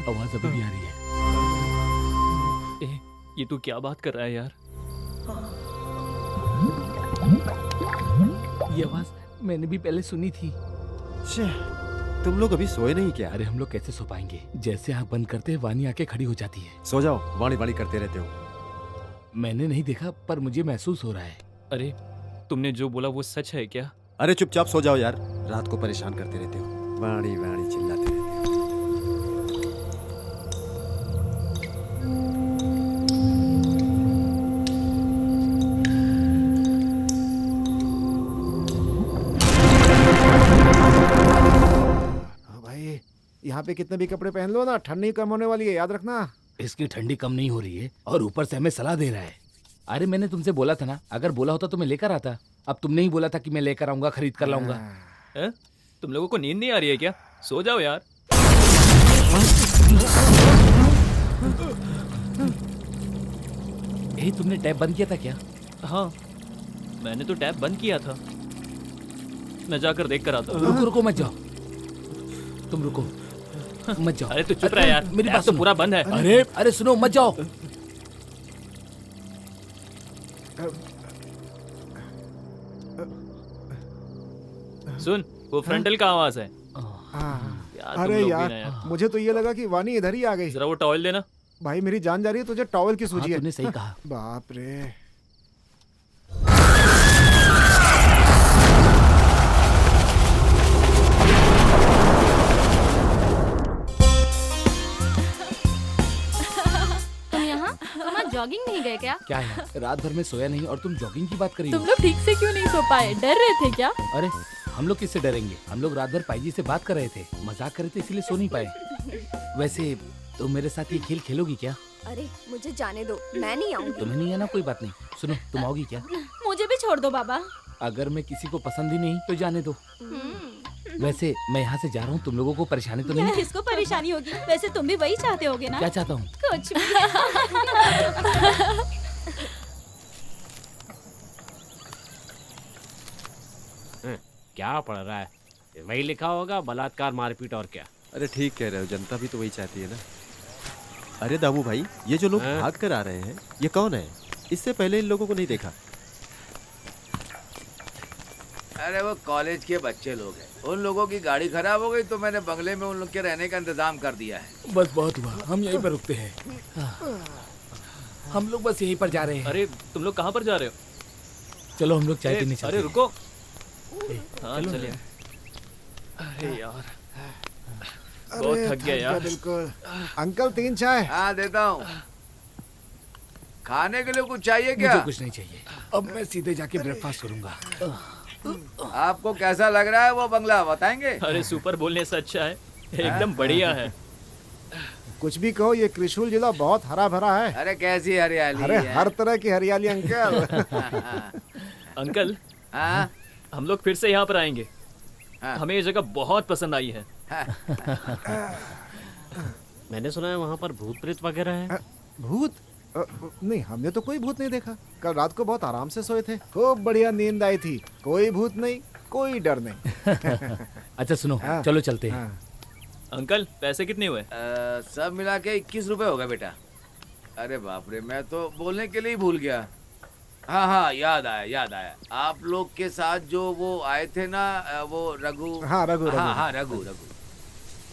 आवाज अभी भी आ रही है। ए, ये तू क्या बात कर रहा है यार? ये आवाज मैंने भी पहले सुनी थी। तुम लोग अभी सोए नहीं क्या? अरे हम लोग कैसे सो पाएंगे? जैसे आंख बंद करते हैं वाणी आके खड़ी हो जाती है। सो जाओ, वाणी वाणी करते रहते हो। मैंने नहीं देखा पर मुझे महसूस हो रहा है। अरे तुमने जो बोला वो सच है क्या? अरे चुपचाप सो जाओ यार, रात को परेशान करते रहते हो, वाणी वाणी चिल्लाते रहते हो। भाई यहाँ पे कितने भी कपड़े पहन लो ना, ठंडी कम होने वाली है, याद रखना। इसकी ठंडी कम नहीं हो रही है और ऊपर से हमें सलाह दे रहा है। अरे मैंने तुमसे बोला था ना, अगर बोला होता तो मैं लेकर आता। अब तुमने ही बोला था कि मैं लेकर आऊंगा, खरीद कर लाऊंगा। तुम लोगों को नींद नहीं आ रही है क्या? सो जाओ यार। तुमने टैप बंद किया था क्या? हाँ, मैंने तो टैप बंद किया था। मैं जाकर देख कर आता हूँ। रुको रुको मत जाओ, तुम रुको मत जाओ। अरे तू चुप रह यार, मेरी बात तो पूरा बंद है। अरे सुनो, मत जाओ। सुन, वो फ्रंटल का आवाज है। यार, अरे यार, मुझे तो ये लगा कि वानी इधर ही आ गई। जरा वो टॉवल देना। भाई मेरी जान जा रही है, तुझे टॉवल की सूझी है। तूने सही कहा। बाप रे। तुम यहाँ जॉगिंग नहीं गए क्या? क्या है, रात भर में सोया नहीं और तुम जॉगिंग की बात कर रही हो? तुम लोग ठीक से क्यों नहीं सो पाए? डर रहे थे क्या? अरे हम लोग किससे डरेंगे? हम लोग रात भर पाईजी से बात कर रहे थे, मजाक कर रहे थे, इसलिए सो नहीं पाए। वैसे तुम मेरे साथ ये खेल खेलोगी क्या? अरे मुझे जाने दो, मैं नहीं आऊंगी। तुम्हें नहीं आना कोई बात नहीं। सुनो, तुम आओगी क्या? मुझे भी छोड़ दो बाबा। अगर मैं किसी को पसंद ही नहीं तो जाने दो। वैसे मैं यहाँ से जा रहा हूँ, तुम लोगों को परेशानी तो नहीं? किसको परेशानी होगी? वैसे तुम भी वही चाहते होगे ना? क्या चाहता हूँ? कुछ भी। क्या पढ़ रहा है? वही लिखा होगा, बलात्कार मारपीट और क्या। अरे ठीक कह रहे हो, जनता भी तो वही चाहती है ना। अरे दामू भाई, ये जो लोग भाग कर आ रहे हैं, ये कौन है? इससे पहले इन लोगों को नहीं देखा। अरे वो कॉलेज के बच्चे लोग हैं। उन लोगों की गाड़ी खराब हो गई तो मैंने बंगले में उन लोग के रहने का इंतजाम कर दिया है। बस बहुत हुआ, हम यहीं पर रुकते हैं। हम लोग बस यहीं पर जा रहे हैं। अरे तुम लोग कहाँ पर जा रहे हो? चलो हम लोग चाय पीने चलते हैं। अरे रुको। हाँ चलिए। अरे यार, बहुत थक गया यार। बिल्कुल। अंकल 3 चाय। हाँ देता हूँ। खाने के लिए कुछ चाहिए क्या? मुझे कुछ नहीं चाहिए, अब मैं सीधे जाके ब्रेकफास्ट करूंगा। आपको कैसा लग रहा है वो बंगला, बताएंगे? अरे सुपर बोलने से अच्छा है, एकदम बढ़िया है। कुछ भी कहो, ये त्रिशूल जिला बहुत हरा भरा है। अरे कैसी हरियाली अरे है। हर तरह की हरियाली अंकल। अंकल, हाँ? हम लोग फिर से यहाँ पर आएंगे। हाँ। हमें ये जगह बहुत पसंद आई है। मैंने सुना है वहाँ पर भूत प्रेत वगैरह है। भूत? नहीं, हमने तो कोई भूत नहीं देखा। कल रात को बहुत आराम से सोए थे, खूब बढ़िया नींद आई थी। कोई भूत नहीं, कोई डर नहीं। अच्छा सुनो, चलो चलते हैं। अंकल पैसे कितने हुए? सब मिला के 21 रुपए हो गए बेटा। अरे बाप रे, मैं तो बोलने के लिए ही भूल गया। हाँ हाँ, याद आया। आप लोग के साथ जो वो आए थे ना, वो रघु। हाँ रघु। हाँ रघु।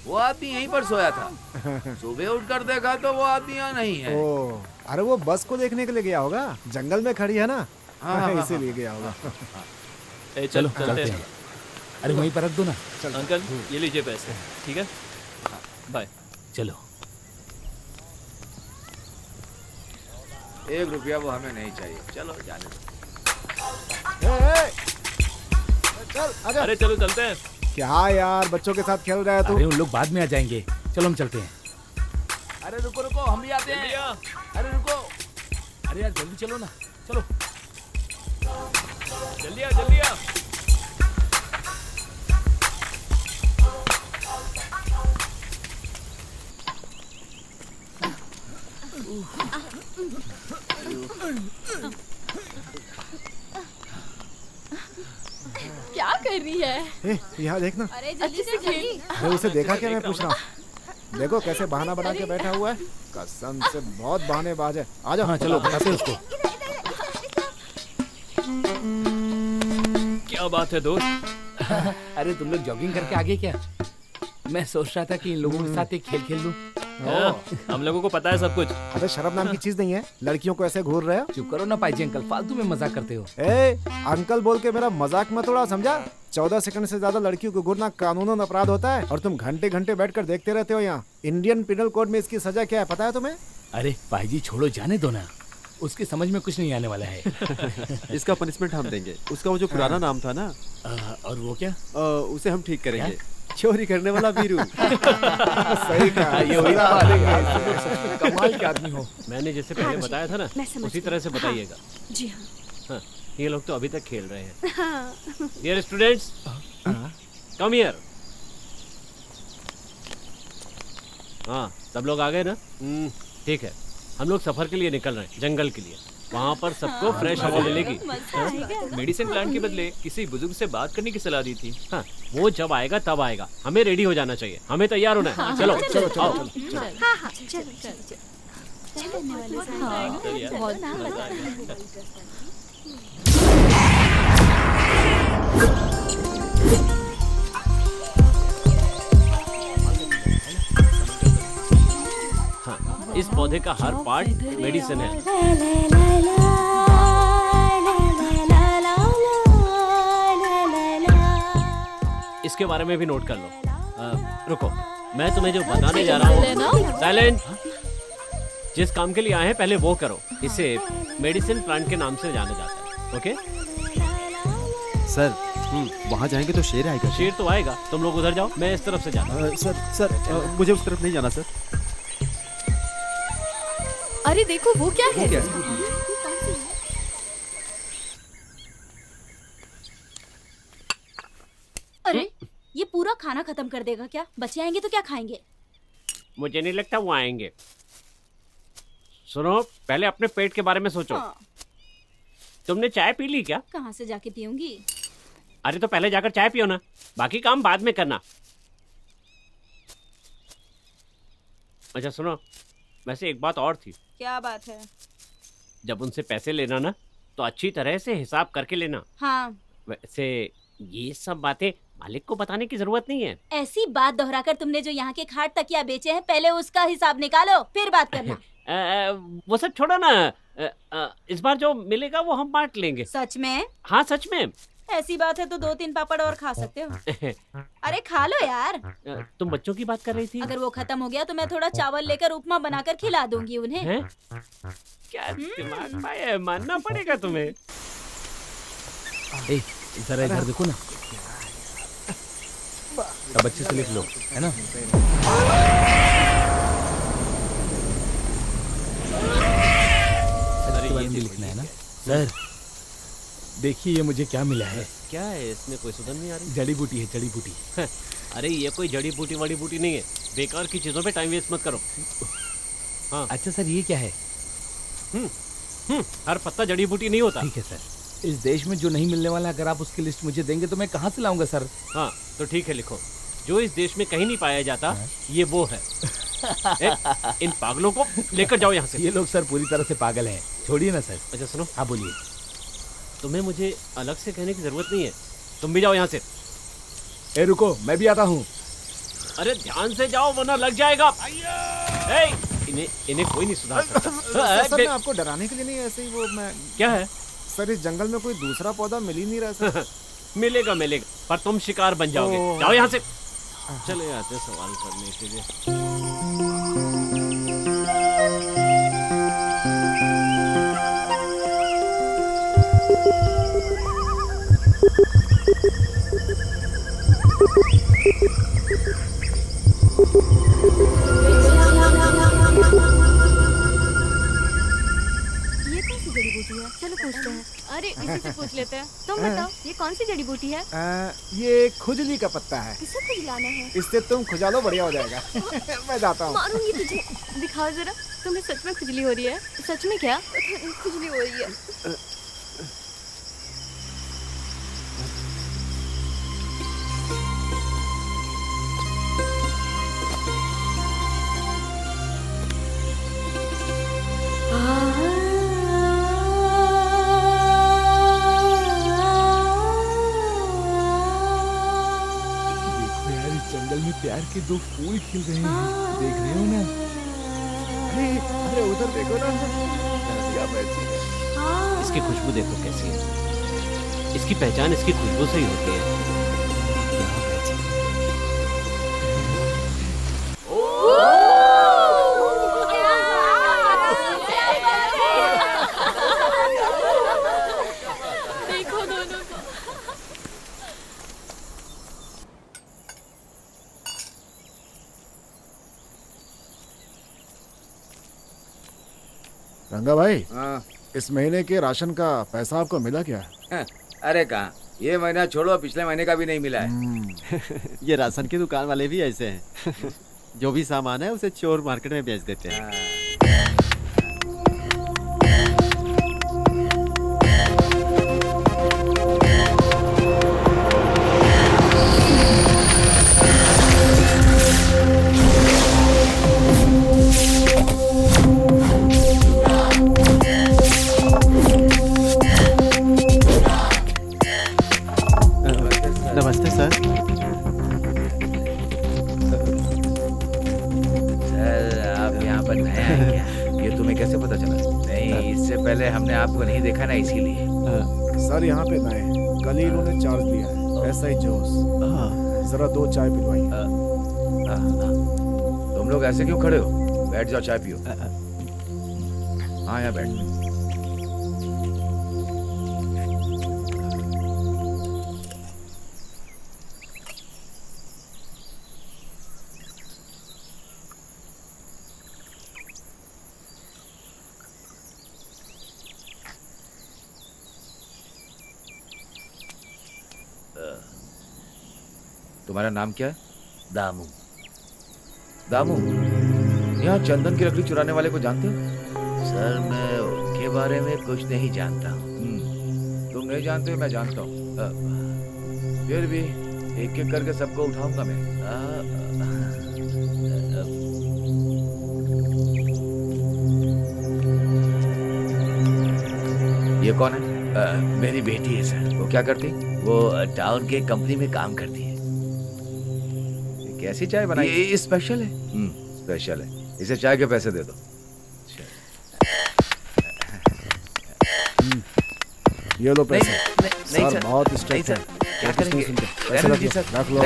वो आदमी यहीं पर सोया था। सुबह उठकर देखा तो वो आदमी यहाँ नहीं है। ओ, अरे वो बस को देखने के लिए गया होगा, जंगल में खड़ी है ना। हाँ, इसीलिए गया होगा। चलो चलते हैं। अरे वहीं पर रख दो ना। अंकल ये लीजिए पैसे, ठीक है? बाय। चलो। 1 रुपया वो हमें नहीं चाहिए। चलो जाने दो। चल आजा। अरे चलो चलते हैं। क्या यार, बच्चों के साथ खेल रहा है तू? अरे उन लोग बाद में आ जाएंगे, चलो हम चलते हैं। अरे रुको, हम भी आते हैं। अरे रुको। अरे यार जल्दी चलो ना, चलो। जल्दी आ। क्या कर रही है? यहाँ देखना। अरे जल्दी से जल्दी। अरे उसे देखा क्या? मैं पूछ रहा हूँ। देखो कैसे बहाना बना के बैठा हुआ है। कसम से बहुत बहानेबाज है। आ जाओ। हाँ चलो, बताते हैं उसको। क्या बात है दोस्त? अरे तुम लोग जॉगिंग करके आगे क्या? मैं सोच रहा था कि इन लोगों के साथ एक खेल खेल लूं। हम लोगों को पता है सब कुछ। अबे शर्म नाम की चीज नहीं है, लड़कियों को ऐसे घूर रहे हो। चुप करो ना पाईजी अंकल, फालतू में मजाक करते हो। अंकल बोल के मेरा मजाक मत उड़ाओ, समझा? 14 सेकंड से ज्यादा लड़कियों को घूरना कानूनन अपराध होता है और तुम घंटे घंटे बैठकर देखते रहते हो यहाँ। इंडियन पिनल कोड में इसकी सजा क्या है पता है तुम्हें? अरे पाईजी छोड़ो, जाने दो ना, उसकी समझ में कुछ नहीं आने वाला है। इसका पनिशमेंट हम देंगे। उसका वो जो पुराना नाम था ना, और वो क्या? उसे हम ठीक करेंगे। चोरी करने वाला वीरू। सही कहा। ये वही मजा बात आ है गया। यार, तुम लोग सच में कमाल के आदमी हो। मैंने जैसे पहले जी, बताया था ना, मैं समझ उसी गई। तरह से हाँ। बताइएगा। जी हाँ। हाँ, ये लोग तो अभी तक खेल रहे हैं। हाँ। Dear students, come here. हाँ, सब लोग आ गए ना? ठीक है, हम लोग सफर के लिए निकल रहे हैं, जंगल के लिए। वहाँ पर सबको फ्रेश हवा मिलेगी। मेडिसिन प्लांट के बदले किसी बुजुर्ग से बात करने की सलाह दी थी। हाँ, वो जब आएगा तब आएगा। हमें रेडी हो जाना चाहिए, हमें तैयार होना है। चलो चलो चलो आओ। चलो। हाँ हाँ चलो चलो हाँ, इस पौधे का हर पार्ट मेडिसिन है। इसके बारे में भी नोट कर लो। रुको, मैं तुम्हें जो बताने जा रहा हूँ। साइलेंट। जिस काम के लिए आए हैं पहले वो करो। इसे मेडिसिन प्लांट के नाम से जाना जाता है। ओके? सर, वहाँ जाएंगे तो शेर आएगा। शेर तो आएगा, तुम लोग उधर जाओ, मैं इस तरफ से जाता हूँ। सर, मुझे उस तरफ नहीं जाना सर। अरे देखो वो क्या है? अरे ये पूरा खाना खत्म कर देगा क्या? बच्चे आएंगे तो क्या खाएंगे? मुझे नहीं लगता वो आएंगे। सुनो, पहले अपने पेट के बारे में सोचो। हाँ। तुमने चाय पी ली क्या? कहाँ से जाके पीऊंगी? अरे तो पहले जाकर चाय पियो ना, बाकी काम बाद में करना। अच्छा सुनो, वैसे एक बात और थी। क्या बात है? जब उनसे पैसे लेना ना तो अच्छी तरह से हिसाब करके लेना। हाँ। वैसे ये सब बातें मालिक को बताने की जरूरत नहीं है। ऐसी बात दोहराकर तुमने जो यहाँ के खाट तकिया बेचे हैं, पहले उसका हिसाब निकालो, फिर बात करना। वो सब छोड़ो ना। इस बार जो मिलेगा वो हम बांट लेंगे। सच में? हाँ सच में। ऐसी बात है तो 2-3 पापड़ और खा सकते हो। अरे खा लो यार। तुम बच्चों की बात कर रही थी। अगर वो खत्म हो गया तो मैं थोड़ा चावल लेकर उपमा बनाकर खिला दूंगी उन्हें। हैं? क्या दिमाग पाया है, मानना पड़ेगा तुम्हें। ए, जरा इधर देखो ना। अब अच्छे से लिख लो, है ना? इसके बारे में भी लिखना है ना? सर, देखिए ये मुझे क्या मिला है। क्या है इसमें? कोई सुधर नहीं आ रही। जड़ी बूटी है, जड़ी बूटी। अरे ये कोई जड़ी बूटी वाड़ी बूटी नहीं है। बेकार की चीजों पे टाइम वेस्ट मत करो। हाँ। अच्छा सर, ये क्या है? हर पत्ता जड़ी बूटी नहीं होता। ठीक है सर। इस देश में जो नहीं मिलने वाला, अगर आप उसकी लिस्ट मुझे देंगे तो मैं कहाँ से लाऊंगा सर? हाँ तो ठीक है, लिखो। जो इस देश में कहीं नहीं पाया जाता, ये वो है। इन पागलों को लेकर जाओ यहाँ से। ये लोग सर पूरी तरह से पागल हैं। छोड़िए ना सर। अच्छा सुनो। हाँ बोलिए। तुम्हें मुझे अलग से कहने की जरूरत नहीं है, तुम भी जाओ यहाँ से। ए रुको, मैं भी आता हूँ। अरे ध्यान से जाओ वरना लग जाएगा। इन्हें कोई नहीं सुधार सकता। सर मैं आपको डराने के लिए नहीं, ऐसे ही वो मैं। क्या है सर, इस जंगल में कोई दूसरा पौधा मिल ही नहीं रहा सर। मिलेगा मिलेगा, पर तुम शिकार बन जाओगे। जाओ यहाँ से। चले आते सवाल करने के लिए। ये कौन सी जड़ी बूटी है? चलो पूछते हैं। अरे इसी से पूछ लेते हैं। तुम बताओ, ये कौन सी जड़ी बूटी है? ये खुजली का पत्ता है। किसे खुजलाना है? इससे तुम खुजा लो, बढ़िया हो जाएगा। मैं जाता हूँ। मारूंगी तुझे। दिखाओ जरा, तुम्हें सच में खुजली हो रही है? सच में क्या? खुजली हो रही है। देखो यार, इस जंगल में प्यार के 2 फूल खिल रहे हैं। देख रहे हो ना? अरे उधर देखो ना। क्या बैठी है। इसकी खुशबू देखो कैसी है। इसकी पहचान इसकी खुशबू से ही होती है। देखो दोनों को। रंगा भाई, हाँ। इस महीने के राशन का पैसा आपको मिला क्या? अरे कहाँ, ये महीना छोड़ो, पिछले महीने का भी नहीं मिला है। ये राशन की दुकान वाले भी ऐसे हैं। जो भी सामान है उसे चोर मार्केट में बेच देते हैं। नमस्ते सर। सर आप यहाँ पर नए हैं क्या? ये तुम्हें कैसे पता चला? नहीं, इससे पहले हमने आपको नहीं देखा ना, इसीलिए। सर यहाँ पे नए हैं, कल ही इन्होंने चार्ज दिया है। ऐसा ही जोश। जरा 2 चाय पिलवाइए। तुम लोग ऐसे क्यों खड़े हो? बैठ जाओ, चाय पियो। हाँ, यहाँ बैठ। तुम्हारा नाम क्या है? दामू। दामू, यहाँ चंदन की लकड़ी चुराने वाले को जानते हो? सर मैं उनके बारे में कुछ नहीं जानता हूँ। तुम नहीं जानते, मैं जानता हूँ। फिर भी एक एक करके सबको उठाऊंगा मैं। ये कौन है? मेरी बेटी है सर। वो क्या करती? वो टाउन के कंपनी में काम करती है। कैसी चाय बनाई? ये स्पेशल है। स्पेशल है। इसे चाय के पैसे दे दो। ये लो पैसे। नहीं सर बहुत स्ट्रिक्ट है। क्या करेंगे? रहने दीजिए सर। रख लो।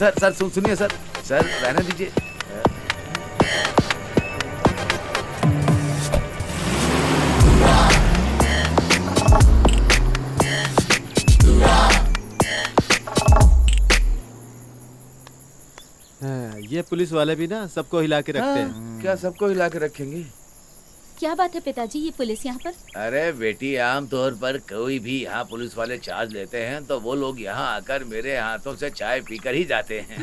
सर सुनिए सर। सर रहने दीजिए। ये पुलिस वाले भी ना सबको हिला के रखते हैं। क्या सबको हिला के रखेंगे? क्या बात है पिताजी, ये पुलिस यहाँ पर? अरे बेटी, आमतौर पर कोई भी यहाँ पुलिस वाले चार्ज लेते हैं तो वो लोग यहाँ आकर मेरे हाथों से चाय पीकर ही जाते हैं।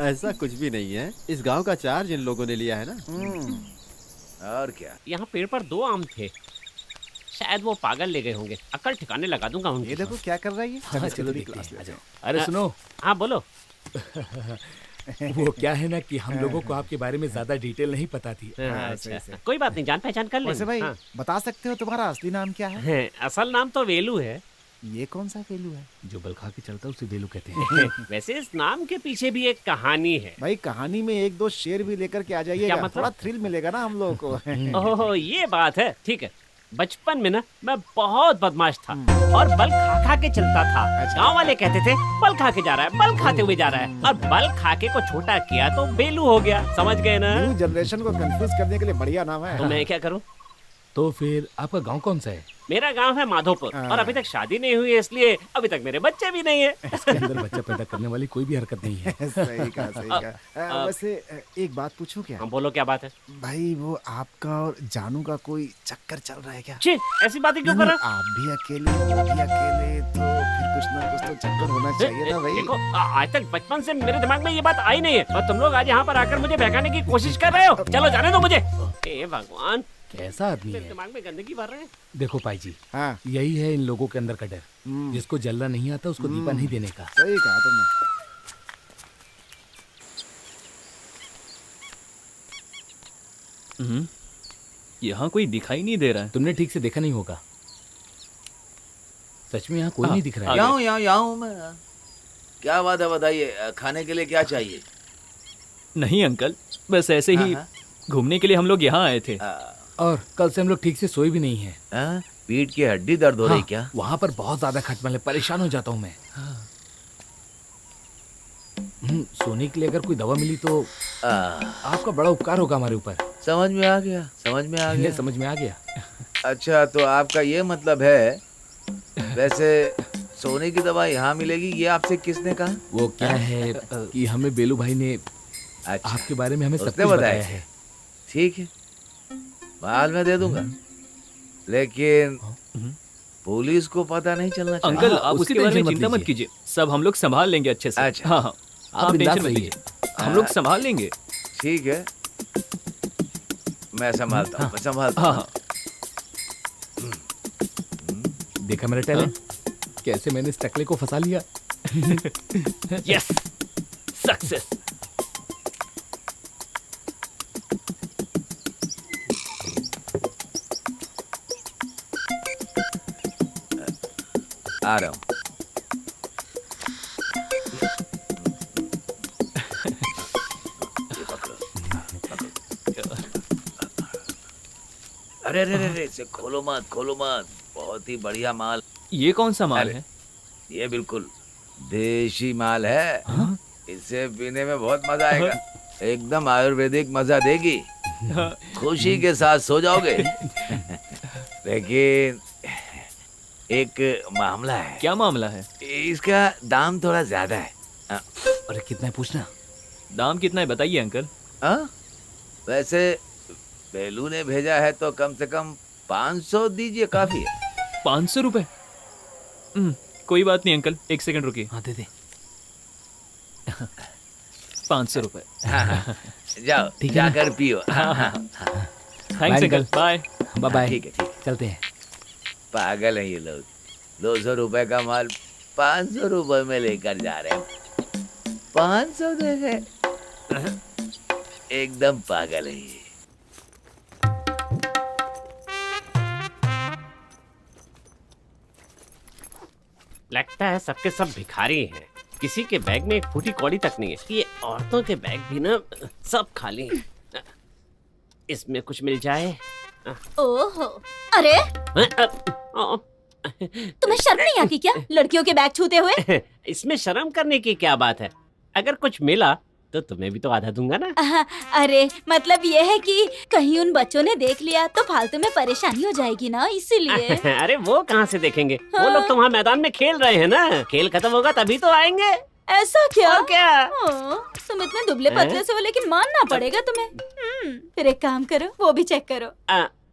ऐसा कुछ भी नहीं है। इस गांव का चार्ज इन लोगों ने लिया है ना। और क्या? यहाँ पेड़ पर 2 आम थे, शायद वो पागल ले गए होंगे। अकल ठिकाने लगा दूंगा उनकी। ये देखो क्या कर रहा है ये। चलो देखते हैं। अरे सुनो। हाँ बोलो। वो क्या है ना कि हम लोगों को आपके बारे में ज्यादा डिटेल नहीं पता थी। अच्छा, कोई बात नहीं, जान पहचान कर लेंगे। वैसे भाई हाँ। बता सकते हो तुम्हारा असली नाम क्या है? असल नाम तो वेलू है। ये कौन सा वेलू है? जो बल खा के चलता है उसे वेलू कहते हैं। वैसे इस नाम के पीछे भी एक कहानी है। भाई कहानी में 1-2 शेर भी लेकर के आ जाइएगा। क्या मतलब? थोड़ा थ्रिल मिलेगा ना हम लोगों को। ओहो, ये बात है। ठीक है। बचपन में ना मैं बहुत बदमाश था और बल खा खा के चलता था। गांव वाले कहते थे बल खा के जा रहा है, बल खाते हुए जा रहा है, और बल खा के को छोटा किया तो बेलू हो गया। समझ गए ना? न्यू जनरेशन को कंफ्यूज करने के लिए बढ़िया नाम है। तो मैं क्या करूं? तो फिर आपका गांव कौन सा है? मेरा गांव है माधोपुर और अभी तक शादी नहीं हुई है, इसलिए अभी तक मेरे बच्चे भी नहीं है। इसके अंदर बच्चा पैदा करने वाली कोई भी हरकत नहीं है। सही कहा। वैसे एक बात पूछूं क्या? हाँ बोलो, क्या बात है? भाई वो आपका और जानू का कोई चक्कर चल रहा है क्या? छी, ऐसी बातें क्यों कर रहे हो? आप भी अकेले, वो भी अकेले, तो फिर कुछ ना कुछ तो चक्कर होना चाहिए ना भाई। देखो, आज तक बचपन से मेरे दिमाग में ये बात आई नहीं है और तुम लोग आज यहाँ पर आकर मुझे बहकाने की कोशिश कर रहे हो। चलो जाने दो मुझे। हे भगवान, कैसा आदमी मेरे है। दिमाग में गंदगी भर रहे हैं। देखो पाई जी, हाँ यही है इन लोगों के अंदर का डर। जिसको जलना नहीं आता उसको दीपा नहीं देने का। सही कहा तुमने। यहाँ कोई दिखाई नहीं दे रहा है। तुमने ठीक से देखा नहीं होगा। सच में यहाँ कोई नहीं दिख रहा है। यहाँ हूँ मैं। क्या बात है, बताइए। खाने के लिए क्या चाहिए? नहीं अंकल, बस ऐसे ही घूमने के लिए हम लोग यहाँ आए थे। और कल से हम लोग ठीक से सोए भी नहीं है। पीठ की हड्डी दर्द हो रही क्या? वहाँ पर बहुत ज्यादा खटमल है, परेशान हो जाता हूँ मैं। सोने के लिए अगर कोई दवा मिली तो आपका बड़ा उपकार होगा हमारे ऊपर। समझ में आ गया, समझ में आ गया। समझ में आ गया। अच्छा, तो आपका ये मतलब है, वैसे सोने की दवा यहाँ मिलेगी, ये आपसे किसने कहा? वो क्या है कि हमें बेलू भाई ने आपके बारे में हमें सब कुछ बताया है। ठीक है, माल मैं दे दूंगा, लेकिन पुलिस को पता नहीं चलना चाहिए। अंकल आप उसकी उसके बारे में टेंशन मत चिंता मत लीजिए। कीजिए, सब हम लोग संभाल लेंगे अच्छे से। अच्छा। हाँ हाँ, आप बिंदास टेंशन मत रहिए। लीजिए, हम लोग संभाल लेंगे। ठीक है, मैं संभालता हूँ, मैं संभालता हाँ हूँ। हाँ, देखा मेरा टैलेंट, कैसे मैंने इस टकले को फंसा लिया। Yes, success. आ रहा हूँ। अरे अरे अरे, इसे खोलो मत, खोलो मत, बहुत ही बढ़िया माल। ये कौन सा माल अरे, है? ये बिल्कुल देशी माल है। इसे पीने में बहुत मजा आएगा, एकदम आयुर्वेदिक मजा देगी, खुशी के साथ सो जाओगे। लेकिन एक मामला है। क्या मामला है? इसका दाम थोड़ा ज्यादा है। अरे कितना है पूछना। दाम कितना है बताइए अंकल। वैसे बेलू ने भेजा है तो कम से कम 500 दीजिए, काफी है। 500 रुपए? कोई बात नहीं अंकल, एक सेकंड रुकिए। हाँ दे दे। 500 रुपए। जाओ, ठीक है ना? जाकर पियो। Thanks uncle, bye. Bye bye. ठीक है, ठीक है। चलते हैं। पागल है ये लोग, 200 रुपए का माल 500 रुपए में लेकर जा रहे हैं। 500 दे गए, एकदम पागल है ये। लगता है सबके सब भिखारी हैं। किसी के बैग में एक फूटी कौड़ी तक नहीं है। ये औरतों के बैग भी ना सब खाली हैं। इसमें कुछ मिल जाए। ओहो, अरे तुम्हें शर्म नहीं आती क्या लड़कियों के बैग छूते हुए? इसमें शर्म करने की क्या बात है? अगर कुछ मिला तो तुम्हें भी तो आधा दूंगा ना। अरे मतलब ये है कि कहीं उन बच्चों ने देख लिया तो फालतू में परेशानी हो जाएगी ना, इसीलिए। अरे वो कहाँ से देखेंगे? वो लोग तो वहाँ मैदान में खेल रहे हैं ना। खेल खत्म होगा तभी तो आएंगे। ऐसा क्या? और क्या? तुम इतने दुबले पतले से हो, लेकिन मानना पड़ेगा तुम्हें। फिर एक काम करो, वो भी चेक करो।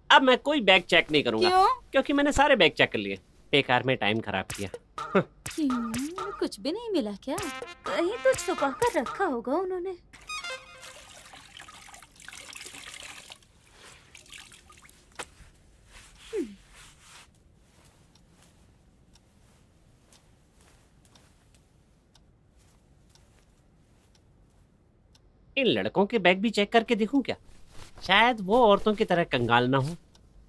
अब मैं कोई बैग चेक नहीं करूंगा। क्यों? क्योंकि मैंने सारे बैग चेक कर लिए। बेकार में टाइम खराब किया। कुछ भी नहीं मिला क्या? कहीं तो छुपा कर रखा होगा उन्होंने। इन लड़कों के बैग भी चेक करके देखूं क्या? शायद वो औरतों की तरह कंगाल ना हो।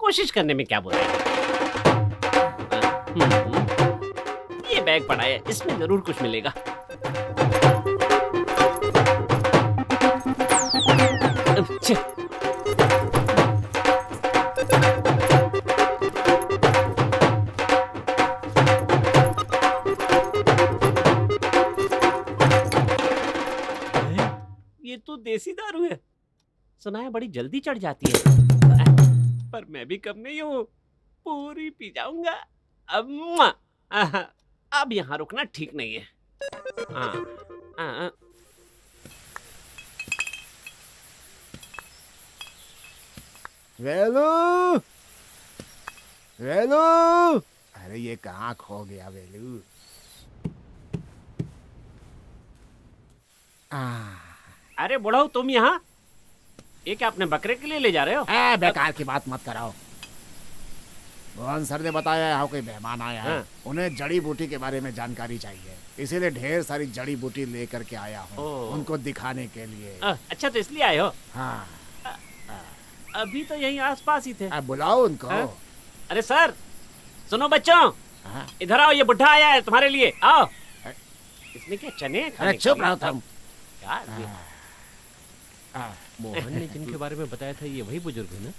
कोशिश करने में क्या बुराई है? ये बैग पड़ा है, इसमें जरूर कुछ मिलेगा। ये तो देसी दारू है। सुना है बड़ी जल्दी चढ़ जाती है, पर मैं भी कम नहीं हूँ, पूरी पी जाऊंगा। अब यहाँ रुकना ठीक नहीं है। वेलू, वेलू, अरे ये कहाँ खो गया वेलू? अरे बुढ़ाऊ, तुम यहाँ? ये क्या अपने बकरे के लिए ले जा रहे हो? बेकार की बात मत कराओ। मोहन सर ने बताया यहाँ कोई मेहमान आया है। उन्हें जड़ी बूटी के बारे में जानकारी चाहिए, इसीलिए ढेर सारी जड़ी बूटी लेकर के आया हूँ उनको दिखाने के लिए। अच्छा, तो इसलिए आए हो? हाँ। अभी तो यहीं आसपास ही थे। बुलाओ उनको। अरे सर, सुनो बच्चों, इधर आओ, ये बुढ़ा आया है तुम्हारे लिए, आओ। इसने क्या चने खाने? अरे चुप रहो तुम। मोहन ने जिनके बारे में बताया था ये वही बुजुर्ग है ना?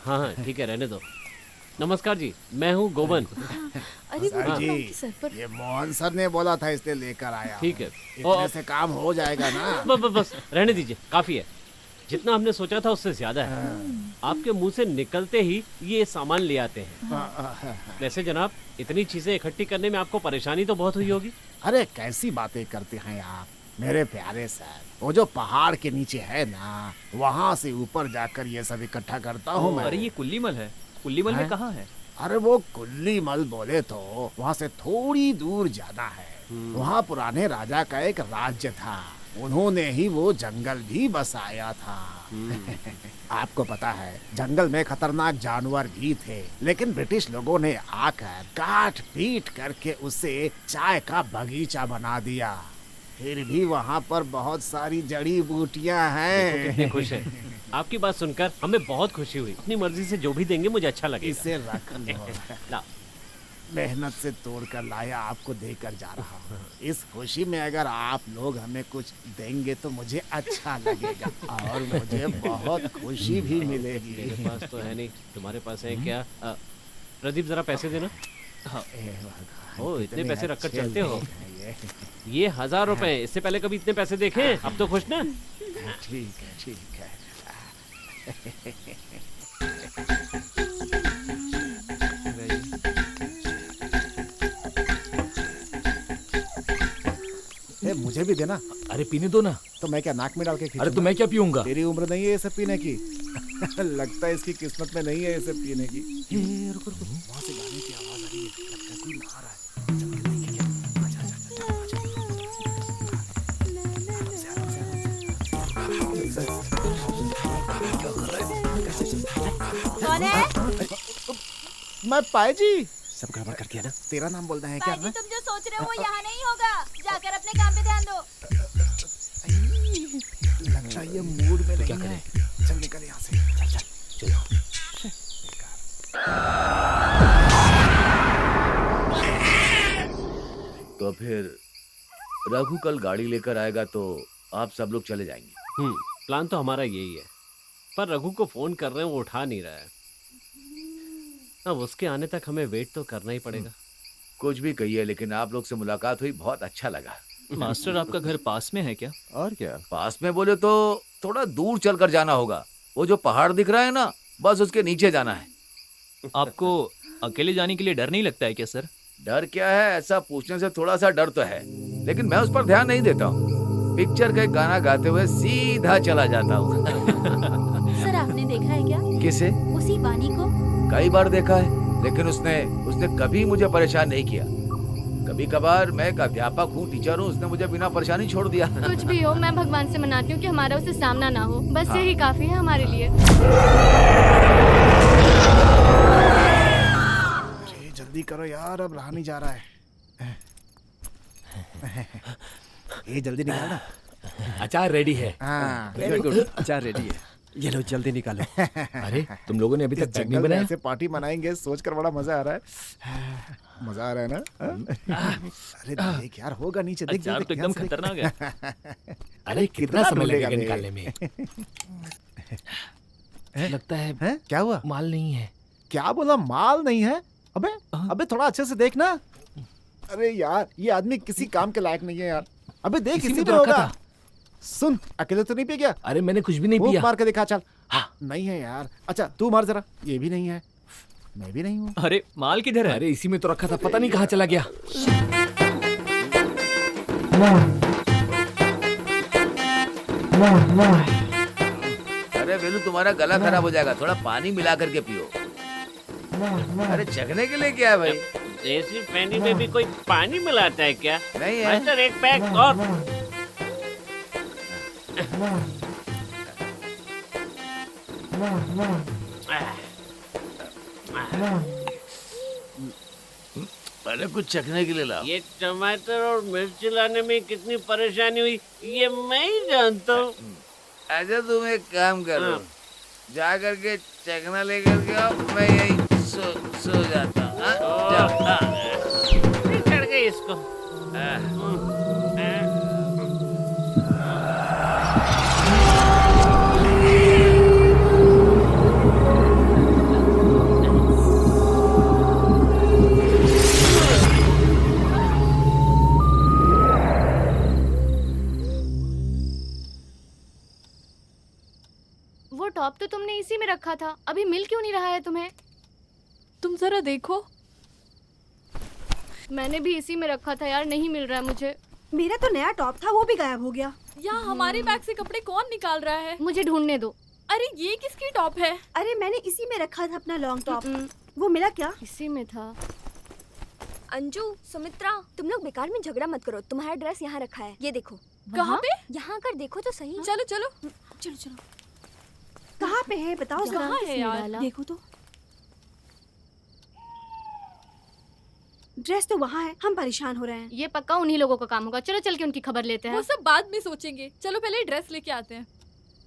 हाँ ठीक है, रहने दो। नमस्कार जी, मैं हूँ गोबन। अरे सर जी, ये मोहन सर ने बोला था इसलिए लेकर आया। ठीक है, इतने से काम हो जाएगा ना? बस रहने दीजिए, काफी है। जितना हमने सोचा था उससे ज्यादा है। आपके मुंह से निकलते ही ये सामान ले आते हैं। वैसे जनाब, इतनी चीजें इकट्ठी करने में आपको परेशानी तो बहुत हुई होगी। अरे कैसी बातें करते हैं आप मेरे प्यारे सर। वो जो पहाड़ के नीचे है ना, वहाँ से ऊपर जाकर ये सब इकट्ठा करता हूँ मैं। अरे ये कुल्लीमल है। कुल्लीमल में हैं? कहाँ है? अरे वो कुल्लीमल बोले तो वहाँ से थोड़ी दूर जाना है। वहाँ पुराने राजा का एक राज्य था, उन्होंने ही वो जंगल भी बसाया था। आपको पता है जंगल में खतरनाक जानवर भी थे, लेकिन ब्रिटिश लोगों ने आकर काट पीट करके उसे चाय का बगीचा बना दिया। फिर भी वहाँ पर बहुत सारी जड़ी बूटियाँ हैं। कितने खुश है। आपकी बात सुनकर हमें बहुत खुशी हुई। अपनी मर्जी से जो भी देंगे मुझे अच्छा लगेगा। इसे रख लो। ला। मेहनत से तोड़ कर लाया, आपको देकर जा रहा हूँ। इस खुशी में अगर आप लोग हमें कुछ देंगे तो मुझे अच्छा लगेगा और मुझे बहुत खुशी भी मिलेगी। मेरे पास तो है नहीं, तुम्हारे पास है क्या? प्रदीप जरा पैसे देना। ओ इतने पैसे रखकर चलते हो। ये 1000 रुपए, इससे पहले कभी इतने पैसे देखे? अब तो खुश ना? ठीक है ठीक है। मुझे भी देना। अरे पीने दो ना। तो मैं क्या नाक में डाल के अरे तो मैं क्या पीऊंगा? तेरी उम्र नहीं है ये सब पीने की। लगता है इसकी किस्मत में नहीं है ये सब पीने की। रुको रुको, वहाँ से गाने की आवाज आ रही है, लगता है कोई आ रहा है। चल के देखें क्या? आजा आजा कौन है? मैं पाए जी। सब गड़बड़ कर दिया ना। तेरा नाम बोलना है क्या? तुम जो सोच रहे हो वो यहाँ नहीं होगा। जाकर अपने काम पे ध्यान दो। लगता है ये मूड में नहीं है। चल निकल यहाँ से। चल चल चलो। तो फिर रघु कल गाड़ी लेकर आएगा तो आप सब लोग चले जाएंगे। प्लान तो हमारा यही है, पर रघु को फोन कर रहे हैं, वो उठा नहीं रहा है। अब उसके आने तक हमें वेट तो करना ही पड़ेगा। कुछ भी कहिए, लेकिन आप लोग से मुलाकात हुई, बहुत अच्छा लगा। मास्टर आपका घर पास में है क्या? और क्या? पास में बोले तो थोड़ा दूर चलकर जाना होगा। वो जो पहाड़ दिख रहा है ना, बस उसके नीचे जाना है। आपको अकेले जाने के लिए डर नहीं लगता है क्या सर? डर क्या है, ऐसा पूछने से थोड़ा सा डर तो है, लेकिन मैं उस पर ध्यान नहीं देता हूँ। पिक्चर का एक गाना गाते हुए सीधा चला जाता हूँ। सर आपने देखा है क्या? किसे? उसी वानी को। कई बार देखा है, लेकिन उसने कभी मुझे परेशान नहीं किया। कभी कभार मैं एक अध्यापक हूँ, टीचर हूँ, उसने मुझे बिना परेशानी छोड़ दिया। कुछ भी हो, मैं भगवान से मनाती हूँ कि हमारा उससे सामना ना हो, बस हाँ। यही काफी है हमारे लिए। जल्दी करो यार, अब रहा नहीं जा रहा है। ये जल्दी निकालना। अचार रेडी है। हाँ वेरी गुड, अचार रेडी है। ये लो जल्दी निकालो। अरे तुम लोगों ने अभी तक चटनी बनाया? ऐसे पार्टी मनाएंगे सोचकर बड़ा मजा आ रहा है। मजा आ रहा है ना? अरे देख यार, होगा नीचे, देख अचार देख, तो एकदम ध्यान से देख। खतरनाक है। अरे कितना समय ढूंढेगा लगेगा रे? निकालने में? लगता है हैं? क्या हुआ? माल नहीं है। क्या बोला? माल नहीं है? अबे थोड़ा अच्छे से देखना। अरे यार, ये आदमी किसी काम के लायक नहीं है यार। अबे देख, इसी इसी में पे तो रखा होगा। था। सुन, अकेले तो नहीं पी गया? अरे मैंने कुछ भी नहीं फूंक पिया। मार के दिखा, चल। हाँ। नहीं है यार। अच्छा तू मार जरा। ये भी नहीं है। मैं भी नहीं हूँ। अरे माल किधर है? अरे इसी में तो रखा था, पता नहीं कहाँ चला गया। अरे वेलू, तुम्हारा गला खराब हो जाएगा, थोड़ा पानी मिला करके पियो। अरे चखने के लिए क्या है भाई? ऐसी पैनी में भी कोई पानी मिलाता है क्या? नहीं है। मास्टर एक पैक और। अरे कुछ चखने के लिए लाओ। ये टमाटर और मिर्च लाने में कितनी परेशानी हुई ये मैं ही जानता हूँ। अच्छा तुम एक काम करो, जा करके चखना लेकर के आओ, मैं यही सो जाता हूँ। चढ़ गई इसको। वो टॉप तो तुमने इसी में रखा था, अभी मिल क्यों नहीं रहा है तुम्हें? तुम जरा देखो। मैंने भी इसी में रखा था यार, नहीं मिल रहा है मुझे। मेरा तो नया टॉप था, वो भी गायब हो गया। यहाँ हमारे बैग से कपड़े कौन निकाल रहा है? मुझे ढूंढने दो। अरे ये किसकी टॉप है? अरे मैंने इसी में रखा था अपना लॉन्ग टॉप। वो मिला क्या? इसी में था। अंजू, सुमित्रा, तुम लोग बेकार में झगड़ा मत करो। तुम्हारा ड्रेस यहाँ रखा है, ये देखो। कहाँ पे? यहाँ कर देखो तो सही। चलो चलो चलो चलो। कहाँ पे है बताओ जरा। कहाँ है यार? देखो तो। ड्रेस तो वहाँ है, हम परेशान हो रहे हैं। ये पक्का उन्हीं लोगों का काम होगा। चलो चल के उनकी खबर लेते हैं। वो सब बाद में सोचेंगे। चलो पहले ड्रेस लेके आते हैं।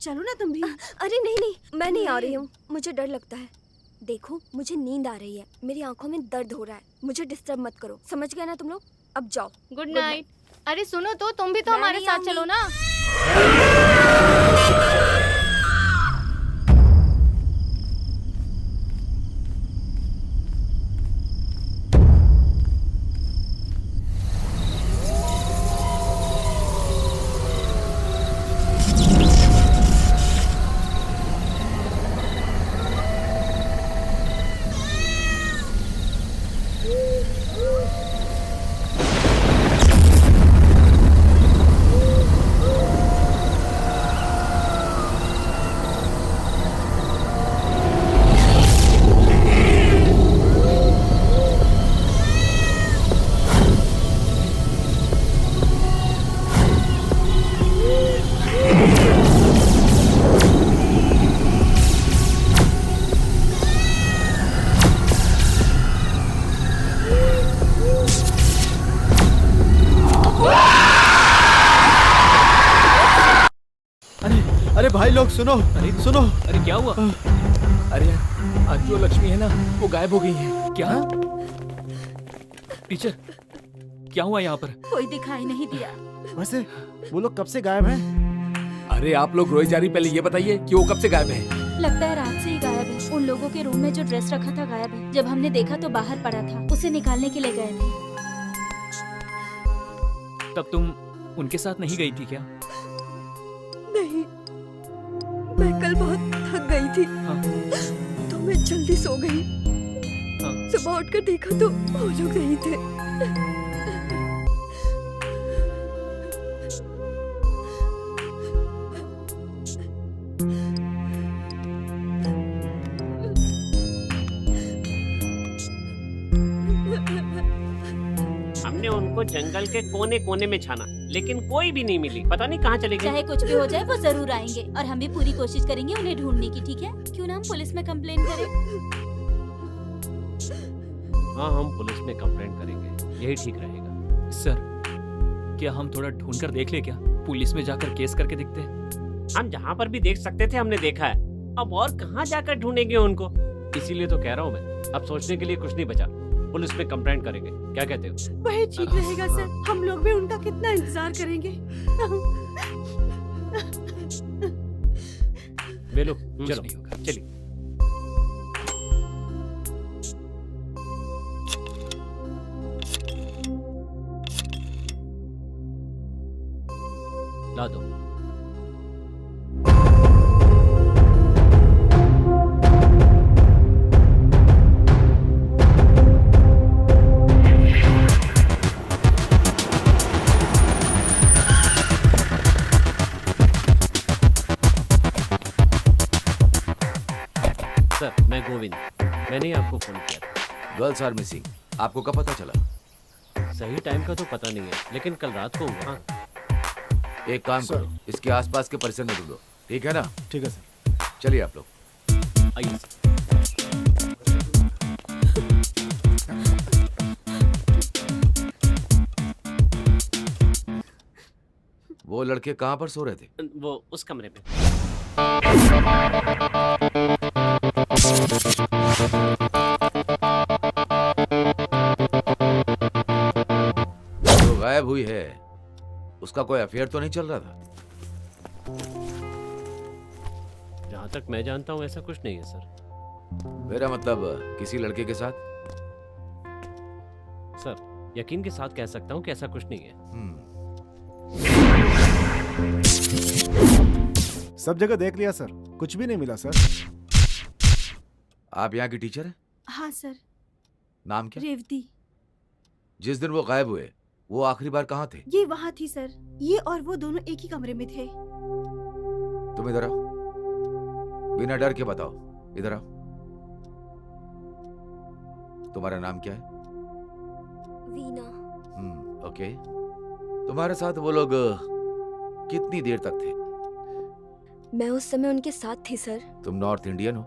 चलो ना तुम भी। अरे नहीं नहीं, मैं नहीं आ रही हूँ, मुझे डर लगता है। देखो मुझे नींद आ रही है, मेरी आंखों में दर्द हो रहा है, मुझे डिस्टर्ब मत करो, समझ गया ना तुम लोग? अब जाओ। Good night. अरे सुनो तो, तुम भी तो मैं हमारे नहीं साथ आऊंगी। चलो ना। अरे भाई लोग सुनो, सुनो। अरे क्या हुआ? अरे अंजू और लक्ष्मी है ना, वो गायब हो गई है। क्या? टीचर, क्या हुआ यहाँ पर? कोई दिखाई नहीं दिया। वैसे वो लोग कब से गायब हैं? अरे आप लोग रोई जा रही, पहले ये बताइए कि वो कब से गायब है? लगता है रात से ही गायब है। उन लोगों के रूम में जो ड्रेस रखा था गायब है। जब हमने देखा तो बाहर पड़ा था, उसे निकालने के लिए गए थे। तब तुम उनके साथ नहीं गई थी क्या? नहीं, मैं कल बहुत थक गई थी। हाँ। तो मैं जल्दी सो गई। हाँ। सुबह उठकर देखा तो वो लोग नहीं थे। हमने उनको जंगल के कोने कोने में छाना, लेकिन कोई भी नहीं मिली। पता नहीं कहाँ चले गए। चाहे कुछ भी हो जाए वो जरूर आएंगे और हम भी पूरी कोशिश करेंगे उन्हें ढूंढने की। ठीक है? क्यों ना हम पुलिस में कंप्लेन करें? हाँ, हम पुलिस में कंप्लेंट करेंगे, यही ठीक रहेगा। सर, क्या हम थोड़ा ढूंढ कर देख ले क्या? पुलिस में जाकर केस करके देखते हैं। हम जहाँ पर भी देख सकते थे हमने देखा है, अब और कहाँ जाकर ढूंढेंगे उनको? इसीलिए तो कह रहा हूँ मैं, अब सोचने के लिए कुछ नहीं बचा, पुलिस में कंप्लेंट करेंगे। क्या कहते हो? वही ठीक रहेगा सर। हम लोग भी उनका कितना इंतजार करेंगे। बेलो, कुछ चलो नहीं होगा। चलिए। ला दो। सर, मैं गोविंद, मैंने ही आपको फोन किया था। गर्ल्स आर मिसिंग, आपको कब पता चला? सही टाइम का तो पता नहीं है, लेकिन कल रात को हुआ। एक काम करो, इसके आसपास के परिसर में ढूंढो, ठीक है ना? ठीक है सर। चलिए आप लोग। आइए सर। वो लड़के कहाँ पर सो रहे थे? वो उस कमरे में। जो गायब हुई है उसका कोई अफेयर तो नहीं चल रहा था? जहाँ तक मैं जानता हूँ ऐसा कुछ नहीं है सर। मेरा मतलब किसी लड़के के साथ? सर, यकीन के साथ कह सकता हूँ कि ऐसा कुछ नहीं है। सब जगह देख लिया सर, कुछ भी नहीं मिला सर। आप यहाँ की टीचर हैं? हाँ सर। नाम क्या? रेवती। जिस दिन वो गायब हुए वो आखिरी बार कहाँ थे? ये वहाँ थी सर। ये और वो दोनों एक ही कमरे में थे। तुम इधर आओ, बिना डर के बताओ, इधर आओ। तुम्हारा नाम क्या है? वीना। ओके। तुम्हारे साथ वो लोग कितनी देर तक थे? मैं उस समय उनके साथ थी सर। तुम नॉर्थ इंडियन हो?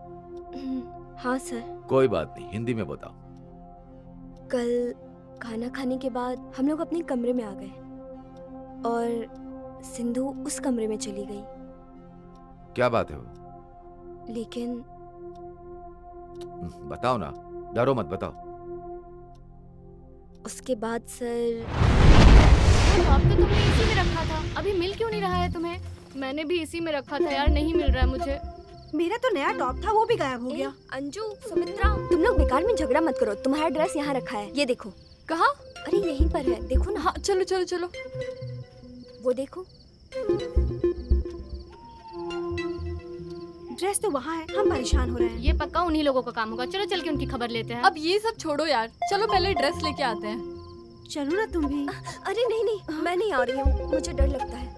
हाँ सर। कोई बात नहीं, हिंदी में बताओ। कल खाना खाने के बाद हम लोग अपने कमरे में आ गए और सिंधु उस कमरे में चली गई। क्या बात है वो? लेकिन बताओ ना, डरो मत, बताओ। उसके बाद सर टॉप तो तुमने इसी में रखा था, अभी मिल क्यों नहीं रहा है तुम्हें? मैंने भी इसी में रखा था यार, नहीं मिल रहा है मुझे। मेरा तो नया टॉप था, वो भी गायब हो गया। अंजू, सुमित्रा, तुम लोग बेकार में झगड़ा मत करो। तुम्हारा ड्रेस यहाँ रखा है, ये देखो। कहाँ? अरे यहीं पर है, देखो ना। हाँ चलो चलो चलो। वो देखो। ड्रेस तो वहाँ है, हम परेशान हो रहे हैं। ये पक्का उन्हीं लोगों का काम होगा। चलो चल के उनकी खबर लेते हैं। अब ये सब छोड़ो यार, चलो पहले ड्रेस लेके आते हैं। चलो ना तुम भी। अरे नहीं नहीं, मैं नहीं आ रही हूँ, मुझे डर लगता है।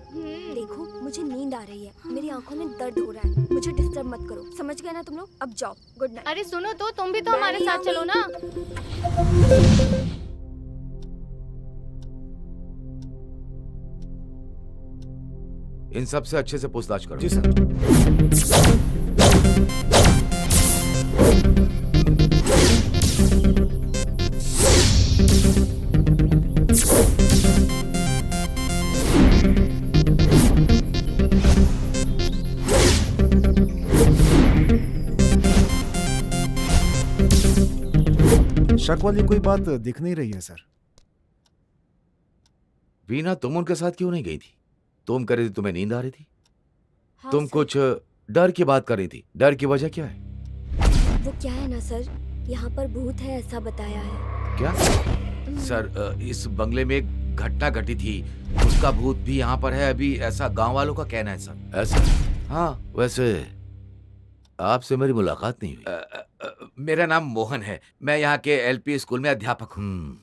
देखो मुझे नींद आ रही है, मेरी आंखों में दर्द हो रहा है, मुझे डिस्टर्ब मत करो, समझ गए ना तुम लोग? अब जाओ, गुड नाइट। अरे सुनो तो, तुम भी तो हमारे साथ चलो ना। इन सब से अच्छे से पूछताछ करो। जी सर। शक वाली कोई बात दिख नहीं रही है सर। वीना, तुम उनके साथ क्यों नहीं गई थी? तुम कह रही थी तुम्हें नींद आ रही थी। हाँ, तुम सर। कुछ डर की बात कर रही थी। डर की वजह क्या है? वो क्या है ना सर, यहाँ पर भूत है ऐसा बताया है। क्या? सर, इस बंगले में एक घटना घटी थी, उसका भूत भी यहाँ पर है अभी, ऐसा गांव वालों का कहना है सर। ऐसा? हाँ, वैसे आपसे मेरी मुलाकात नहीं हुई। मेरा नाम मोहन है, मैं यहाँ के एलपी स्कूल में अध्यापक हूँ।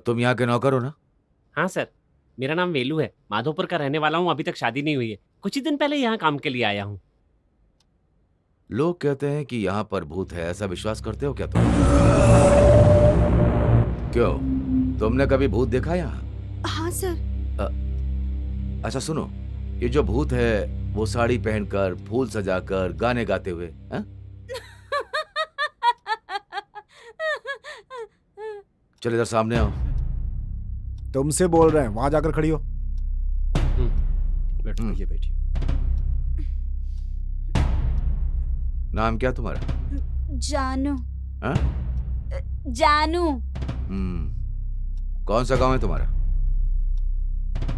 तुम यहाँ के नौकर हो ना? हाँ सर, मेरा नाम वेलू है, माधोपुर का रहने वाला हूँ। अभी तक शादी नहीं हुई है, कुछ ही दिन पहले यहाँ काम के लिए आया हूँ। लोग कहते हैं कि यहाँ पर भूत है, ऐसा विश्वास करते हो क्या तुम? क्यों, तुमने कभी भूत देखा यहाँ? हाँ सर। अच्छा सुनो, ये जो भूत है वो साड़ी पहनकर, फूल सजाकर, गाने गाते हुए, हाँ? चल इधर सामने आओ। तुमसे बोल रहे हैं, वहां जाकर खड़ी हो। बैठिए बैठिए। नाम क्या तुम्हारा? जानू। हाँ? जानू। कौन सा गांव है तुम्हारा?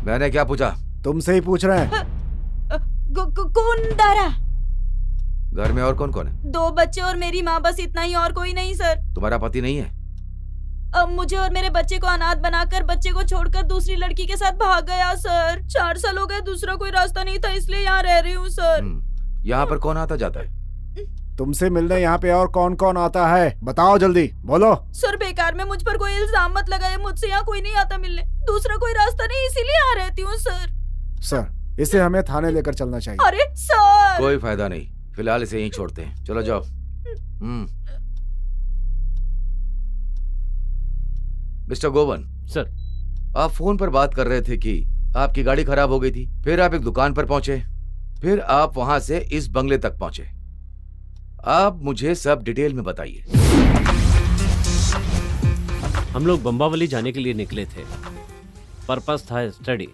मैंने क्या पूछा? तुमसे ही पूछ रहे हैं। कुंदरा। घर में और कौन कौन है? 2 बच्चे और मेरी माँ, बस इतना ही, और कोई नहीं सर। तुम्हारा पति नहीं है? अब मुझे और मेरे बच्चे को अनाथ बनाकर बच्चे को छोड़कर दूसरी लड़की के साथ भाग गया सर। 4 साल हो गए, दूसरा कोई रास्ता नहीं था, इसलिए यहाँ रह रही हूँ सर। यहाँ पर कौन आता जाता है? तुमसे मिलने यहाँ पे और कौन कौन आता है, बताओ जल्दी, बोलो। सर बेकार में मुझ पर कोई इल्जाम मत लगाइए, मुझसे यहाँ कोई नहीं आता मिलने, दूसरा कोई रास्ता नहीं, इसीलिए यहाँ रहती हूँ सर। सर, इसे हमें थाने लेकर चलना चाहिए। अरे सर! कोई फायदा नहीं, फिलहाल इसे यहीं छोड़ते हैं, चलो जाओ। मिस्टर गोवन। सर। आप फोन पर बात कर रहे थे कि आपकी गाड़ी खराब हो गई थी, फिर आप एक दुकान पर पहुंचे, फिर आप वहां से इस बंगले तक पहुंचे। आप मुझे सब डिटेल में बताइए। हम लोग बम्बावली जाने के लिए निकले थे, पर्पस था स्टडी।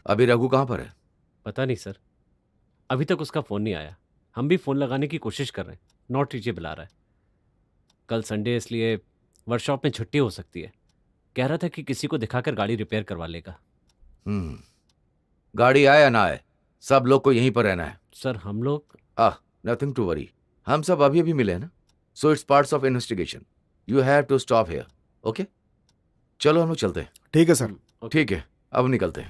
अभी रघु कहाँ पर है? पता नहीं सर, अभी तक उसका फोन नहीं आया। हम भी फ़ोन लगाने की कोशिश कर रहे हैं, नॉट रीचेबल आ रहा है। कल संडे इसलिए वर्कशॉप में छुट्टी हो सकती है। कह रहा था कि किसी को दिखाकर गाड़ी रिपेयर करवा लेगा। गाड़ी आए या ना आए, सब लोग को यहीं पर रहना है। सर हम लोग नथिंग टू वरी, हम सब अभी अभी मिले हैं ना, so it's parts of investigation. You have to stop here, okay? चलो हम लोग चलते हैं। ठीक है सर। ठीक है, अब निकलते हैं।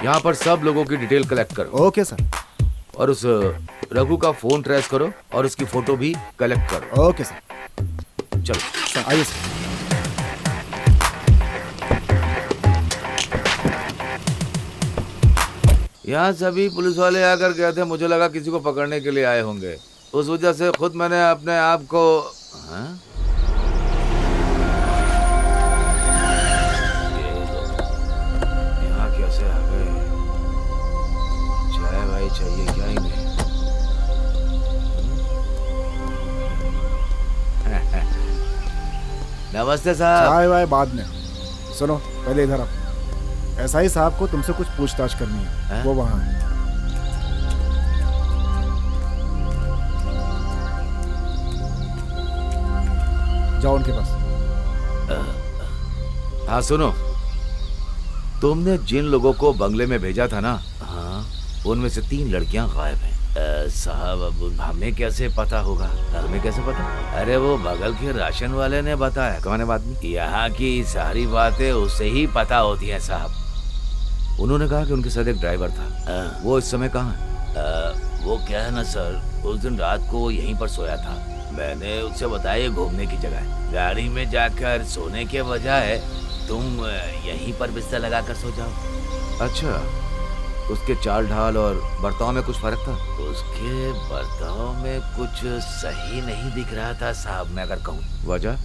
यहाँ पर सब लोगों की डिटेल कलेक्ट करो। Okay sir. और उस रघु का फोन ट्रेस करो और उसकी फोटो भी कलेक्ट करो। Okay sir. चलो सर आइए सर। यहाँ सभी पुलिस वाले आकर गए थे, मुझे लगा किसी को पकड़ने के लिए आए होंगे, उस वजह से खुद मैंने अपने आप को यहाँ कैसे आ गए? चाय भाई चाहिए क्या ही नहीं। नमस्ते साहब। चाय वाय बाद में, सुनो पहले इधर आओ। एसआई साहब को तुमसे कुछ पूछताछ करनी है। वो वहाँ है। जाओ उनके पास। हाँ सुनो, तुमने जिन लोगों को बंगले में भेजा था ना, हाँ, उनमें से 3 लड़कियां गायब हैं। साहब अब हमें कैसे पता होगा? हमें कैसे पता? अरे वो बगल के राशन वाले ने बताया। कौन है आदमी? यहाँ की सारी बातें उससे ही पता होती हैं साहब। उन्होंने कहा कि उनके साथ एक ड्राइवर था। वो इस समय कहाँ है? वो क्या है ना सर, उस दिन रात को वो यहीं पर सोया था। मैंने उससे बताया घूमने की जगह, गाड़ी में जाकर सोने के बजाय तुम यहीं पर बिस्तर लगाकर सो जाओ। अच्छा, उसके चाल ढाल और बर्ताव में कुछ फर्क था? उसके बर्ताव में कुछ सही नहीं दिख रहा था साहब, मैं अगर कहूँ। वजह?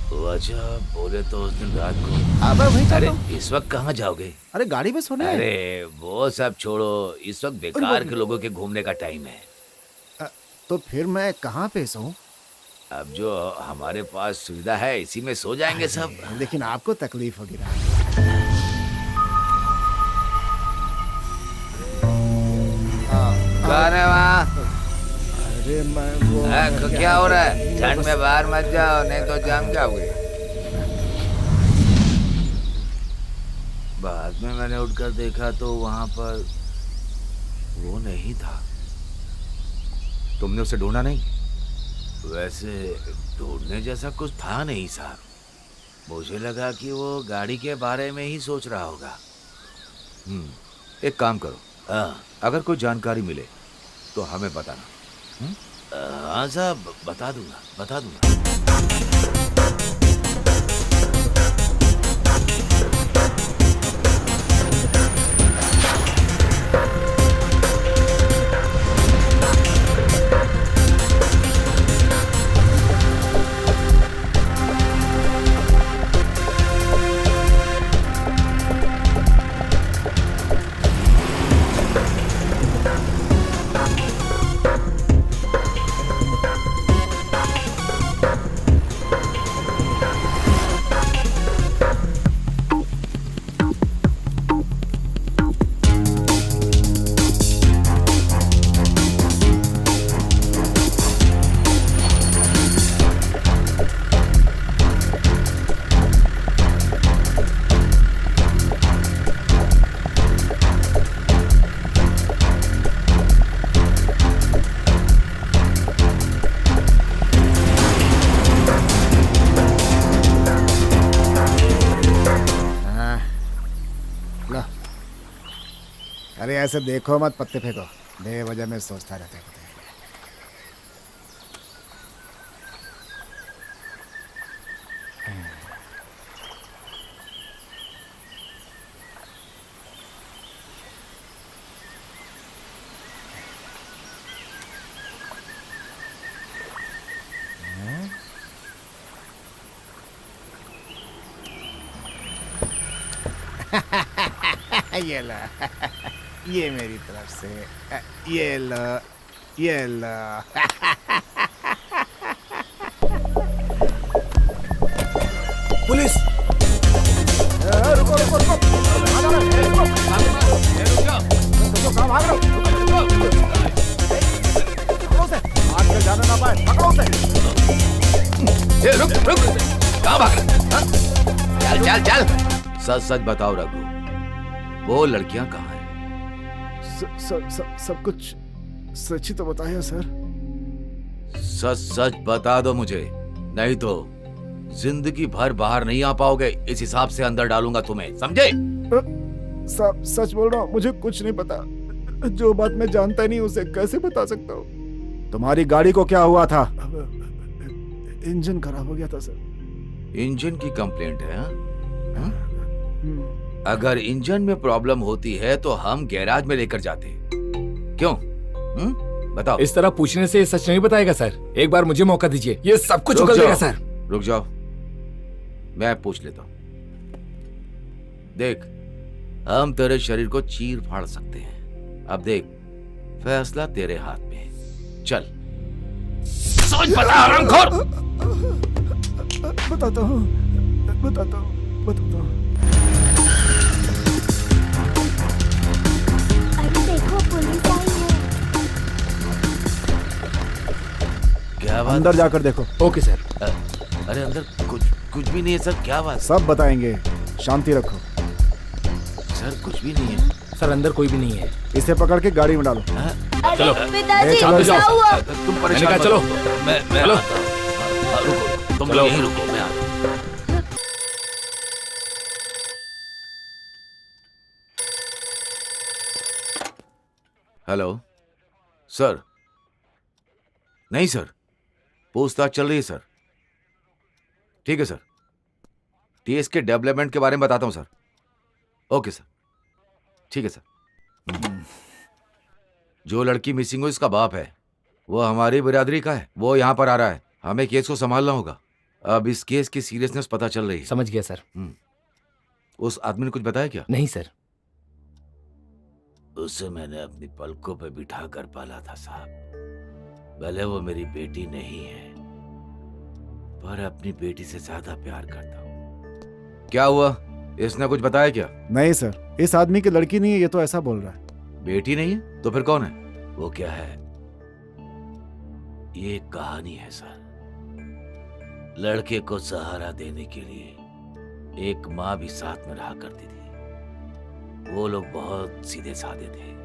वजह बोले तो उस दिन रात को। अरे इस वक्त कहाँ जाओगे? अरे गाड़ी में सोने। अरे वो सब छोड़ो, इस वक्त बेकार के लोगों के घूमने का टाइम है। तो फिर मैं कहाँ पे सोऊं? अब जो हमारे पास सुविधा है इसी में सो जाएंगे सब। लेकिन आपको तकलीफ होगी ना। कौन है वहाँ? अरे मैं वो क्या हो रहा है? ठंड में बाहर मत जाओ, नहीं तो जम जाओगे। बाद में मैंने उठकर देखा तो वहाँ पर वो नहीं था। तुमने उसे ढूंढा नहीं? वैसे ढूंढने जैसा कुछ था नहीं साहब। मुझे लगा कि वो गाड़ी के बारे में ही सोच रहा होगा। एक काम करो, अगर कोई जानकारी मिले तो हमें बताना। हाँ साहब, बता दूंगा। अरे ऐसे देखो मत, पत्ते फेंको, बेवजह में सोचता रहता है। ये लो, ये मेरी तरफ से, ये लो, ये लो। पुलिस। रुको रुको रुको, कहाँ भाग रहे हो? पकड़ो उसे, आजकल जाने ना पाए, पकड़ो उसे। रुक रुक, कहाँ भाग रहे? चल चल चल, सच सच बताओ रघु, वो लड़कियां कहाँ हैं? सब कुछ सच ही तो बताया सर। सच सच बता दो मुझे, नहीं तो जिंदगी भर बाहर नहीं आ पाओगे। इस हिसाब से अंदर डालूंगा तुम्हें, समझे? सच बोल रहा हूँ, मुझे कुछ नहीं पता। जो बात मैं जानता ही नहीं उसे कैसे बता सकता हूँ। तुम्हारी गाड़ी को क्या हुआ था? इंजन खराब हो गया था सर। इंजन की कंप्लेंट है? हाँ? अगर इंजन में प्रॉब्लम होती है तो हम गैराज में लेकर जाते। क्यों? बताओ। इस तरह पूछने से सच नहीं बताएगा सर। एक बार मुझे मौका दीजिए, ये सब कुछ उगल देगा सर। रुक जाओ, मैं पूछ लेता हूँ। देख, हम तेरे शरीर को चीर फाड़ सकते हैं। अब देख, फैसला तेरे हाथ में है। चल सोच, बता हरामखोर। बताता हूँ। अरे देखो, पुलिस आई है। क्या बात? अंदर जाकर देखो। Okay sir. अरे अंदर कुछ भी नहीं है सर। क्या बात? सब बताएंगे, शांति रखो। सर कुछ भी नहीं है सर, अंदर कोई भी नहीं है। इसे पकड़ के गाड़ी में डालो। चलो पिताजी, चलो क्या हुआ? तुम परेशान मत चलो हो। मैं चलो। आता हूँ। रुको, तुम चलो। यहीं रुको, मैं आता हूँ। Hello sir. नहीं सर, पूछताछ चल रही है सर। ठीक है सर, टीएस के डेवलपमेंट के बारे में बताता हूं सर। ओके सर, ठीक है सर। जो लड़की मिसिंग हो इसका बाप है, वो हमारी बिरादरी का है। वो यहाँ पर आ रहा है, हमें केस को संभालना होगा। अब इस केस की सीरियसनेस पता चल रही है। समझ गया सर। उस आदमी ने कुछ बताया क्या? नहीं सर। उसे मैंने अपनी पलकों पे बिठा कर पाला था साहब। भले वो मेरी बेटी नहीं है, पर अपनी बेटी से ज्यादा प्यार करता हूँ। क्या हुआ? इसने कुछ बताया क्या? नहीं सर, इस आदमी की लड़की नहीं है, ये तो ऐसा बोल रहा है। बेटी नहीं है तो फिर कौन है? वो क्या है? ये एक कहानी है सर। लड़के को सहारा देने के लिए एक माँ भी साथ में रहा करती थी। वो लोग बहुत सीधे साधे थे।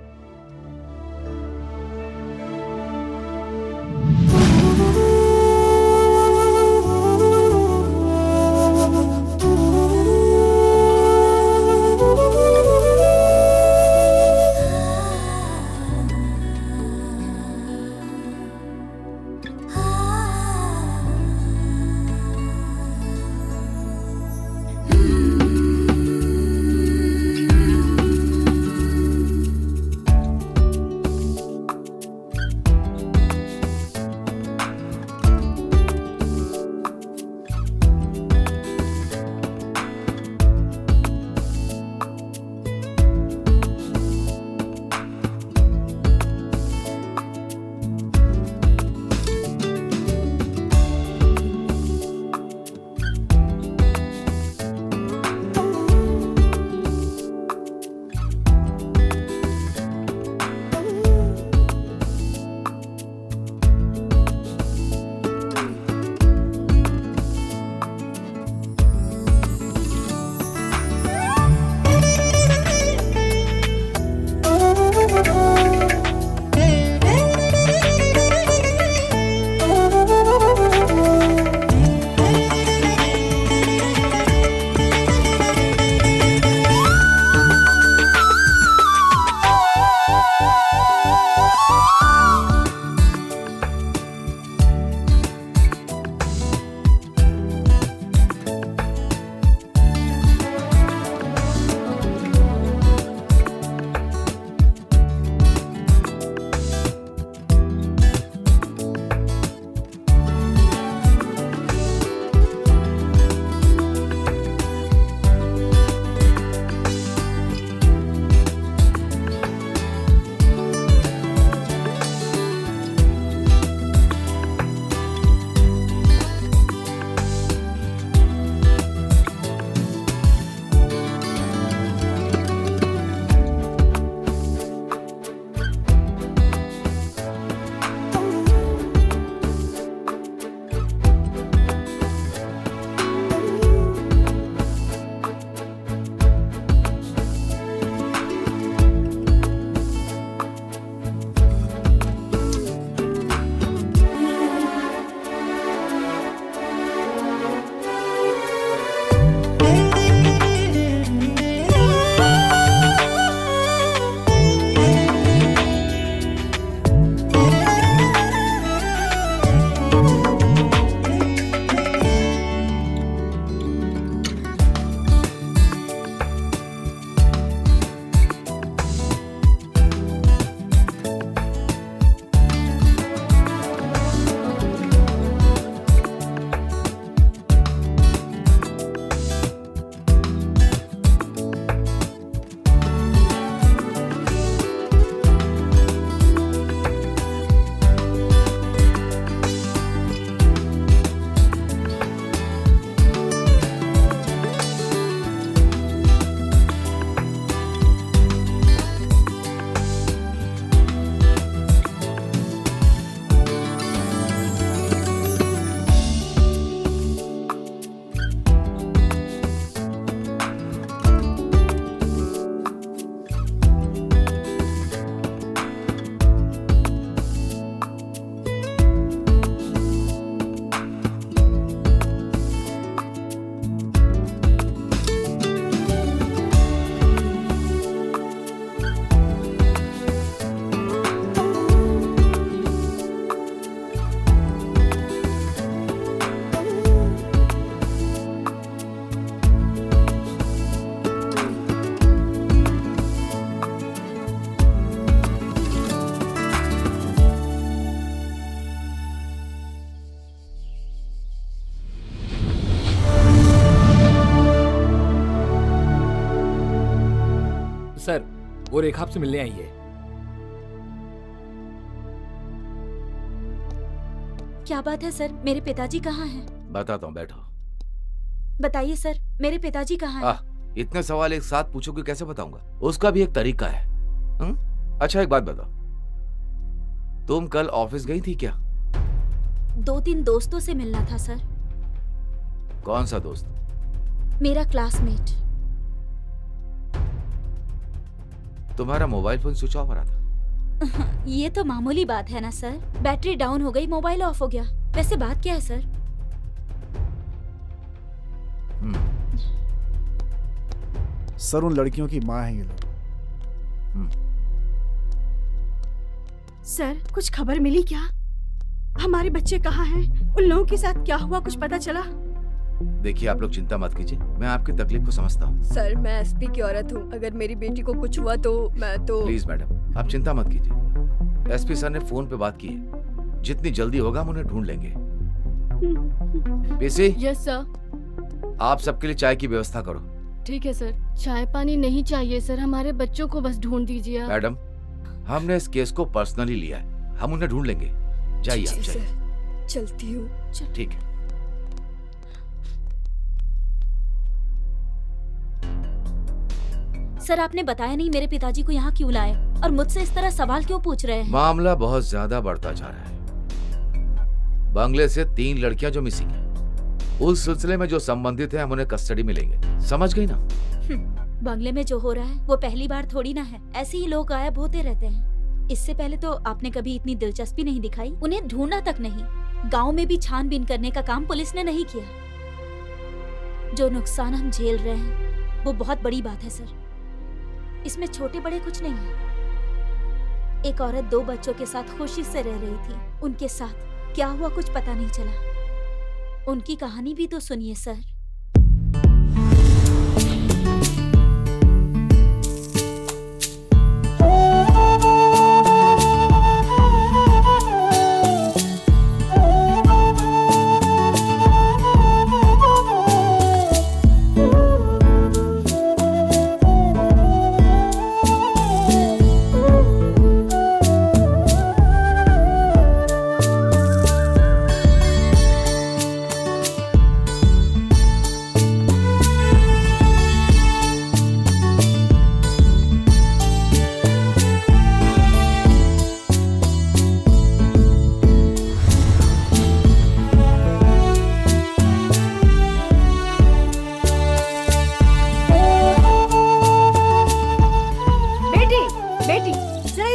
वो रेखा आपसे मिलने आई है। क्या बात है सर, मेरे पिताजी कहाँ हैं? बताता हूँ, बैठो। बताइए सर, मेरे पिताजी कहाँ हैं? इतने सवाल एक साथ पूछोगे, कैसे बताऊंगा? उसका भी एक तरीका है। अच्छा एक बात बताओ, तुम कल ऑफिस गई थी क्या? 2-3 दोस्तों से मिलना था सर। कौन सा दोस्त? मेरा क्लासमेट। तुम्हारा मोबाइल फोन स्विच ऑफ आ रहा था। ये तो मामूली बात है ना सर, बैटरी डाउन हो गई, मोबाइल ऑफ हो गया। वैसे बात क्या है सर? सर उन लड़कियों की माँ है ये लोग। सर कुछ खबर मिली क्या? हमारे बच्चे कहाँ हैं? उन लोगों के साथ क्या हुआ, कुछ पता चला? देखिए आप लोग चिंता मत कीजिए, मैं आपकी तकलीफ को समझता हूँ। सर मैं एसपी की औरत हूँ, अगर मेरी बेटी को कुछ हुआ तो मैं तो। प्लीज मैडम आप चिंता मत कीजिए, एसपी सर ने फोन पे बात की है, जितनी जल्दी होगा हम उन्हें ढूंढ लेंगे। पीसी? Yes sir. आप सबके लिए चाय की व्यवस्था करो। ठीक है सर। चाय पानी नहीं चाहिए सर, हमारे बच्चों को बस ढूंढ दीजिए आप। मैडम हमने इस केस को पर्सनली लिया है, हम उन्हें ढूंढ लेंगे। जाइए आप जाइए। चलती हूँ। ठीक है। सर आपने बताया नहीं मेरे पिताजी को यहाँ क्यों लाए और मुझसे इस तरह सवाल क्यों पूछ रहे हैं? मामला बहुत ज्यादा बढ़ता जा रहा है। बंगले से 3 लड़कियां जो मिसिंग हैं, उस सिलसिले में जो संबंधित हैं हम उन्हें कस्टडी में लेंगे, समझ गई ना? बंगले में जो हो रहा है वो पहली बार थोड़ी ना है, ऐसे ही लोग गायब होते रहते हैं। इससे पहले तो आपने कभी इतनी दिलचस्पी नहीं दिखाई, उन्हें ढूंढना तक नहीं। गाँव में भी छानबीन करने का काम पुलिस ने नहीं किया। जो नुकसान हम झेल रहे हैं वो बहुत बड़ी बात है सर, इसमें छोटे बड़े कुछ नहीं है। एक औरत 2 बच्चों के साथ खुशी से रह रही थी, उनके साथ क्या हुआ कुछ पता नहीं चला। उनकी कहानी भी तो सुनिए सर।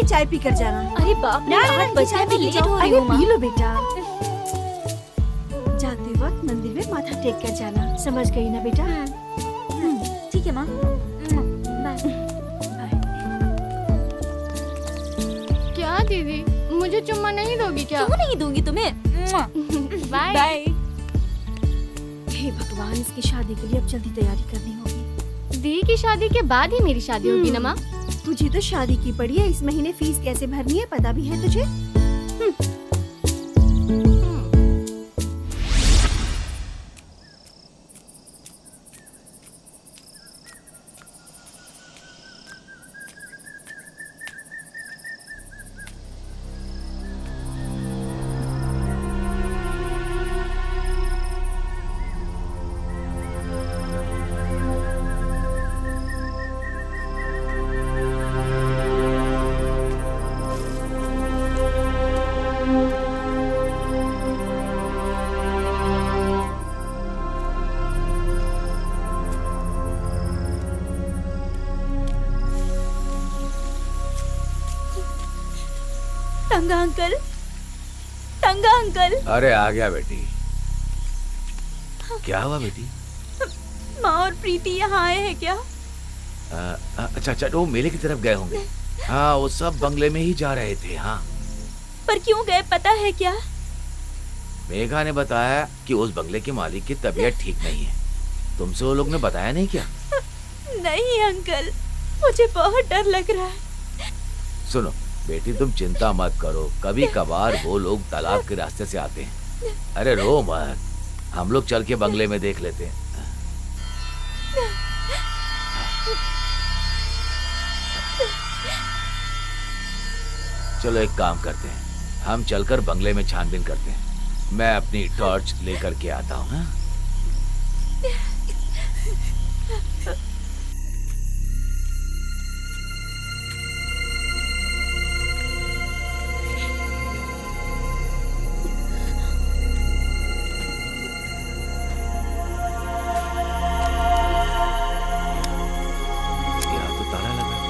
चाय पी कर जाना। अरे बाप रे, 8 बजे मैं लेट हो रही हूँ। पी लो बेटा। जाते वक्त मंदिर में माथा टेक कर जाना, समझ गई ना बेटा? ठीक है माँ। बाय। क्या दीदी, मुझे चुम्मा नहीं दोगी क्या? क्यों नहीं दूंगी तुम्हें? बाय। बाय। हे भगवान, इसकी शादी के लिए अब जल्दी तैयारी करनी होगी। दी की शादी के बाद ही मेरी शादी होगी ना माँ? तुझे तो शादी की पड़ी है, इस महीने फीस कैसे भरनी है पता भी है तुझे? टंगा अंकल, टंगा अंकल। अरे आ गया बेटी। क्या हुआ बेटी? माँ और प्रीति यहाँ आए हैं क्या? अच्छा अच्छा, वो मेले की तरफ गए होंगे। हाँ वो सब बंगले में ही जा रहे थे। हाँ पर क्यों गए पता है क्या? मेघा ने बताया कि उस बंगले के मालिक की तबीयत ठीक नहीं है। तुमसे वो लोग ने बताया नहीं क्या? नहीं अंकल, मुझे बहुत डर लग रहा है। सुनो बेटी, तुम चिंता मत करो, कभी कभार वो लोग तालाब के रास्ते से आते हैं। अरे रो मत, हम लोग चल के बंगले में देख लेते हैं। चलो एक काम करते हैं, हम चलकर बंगले में छानबीन करते हैं। मैं अपनी टॉर्च लेकर के आता हूँ। हाँ? यहाँ तो ताला लगा है।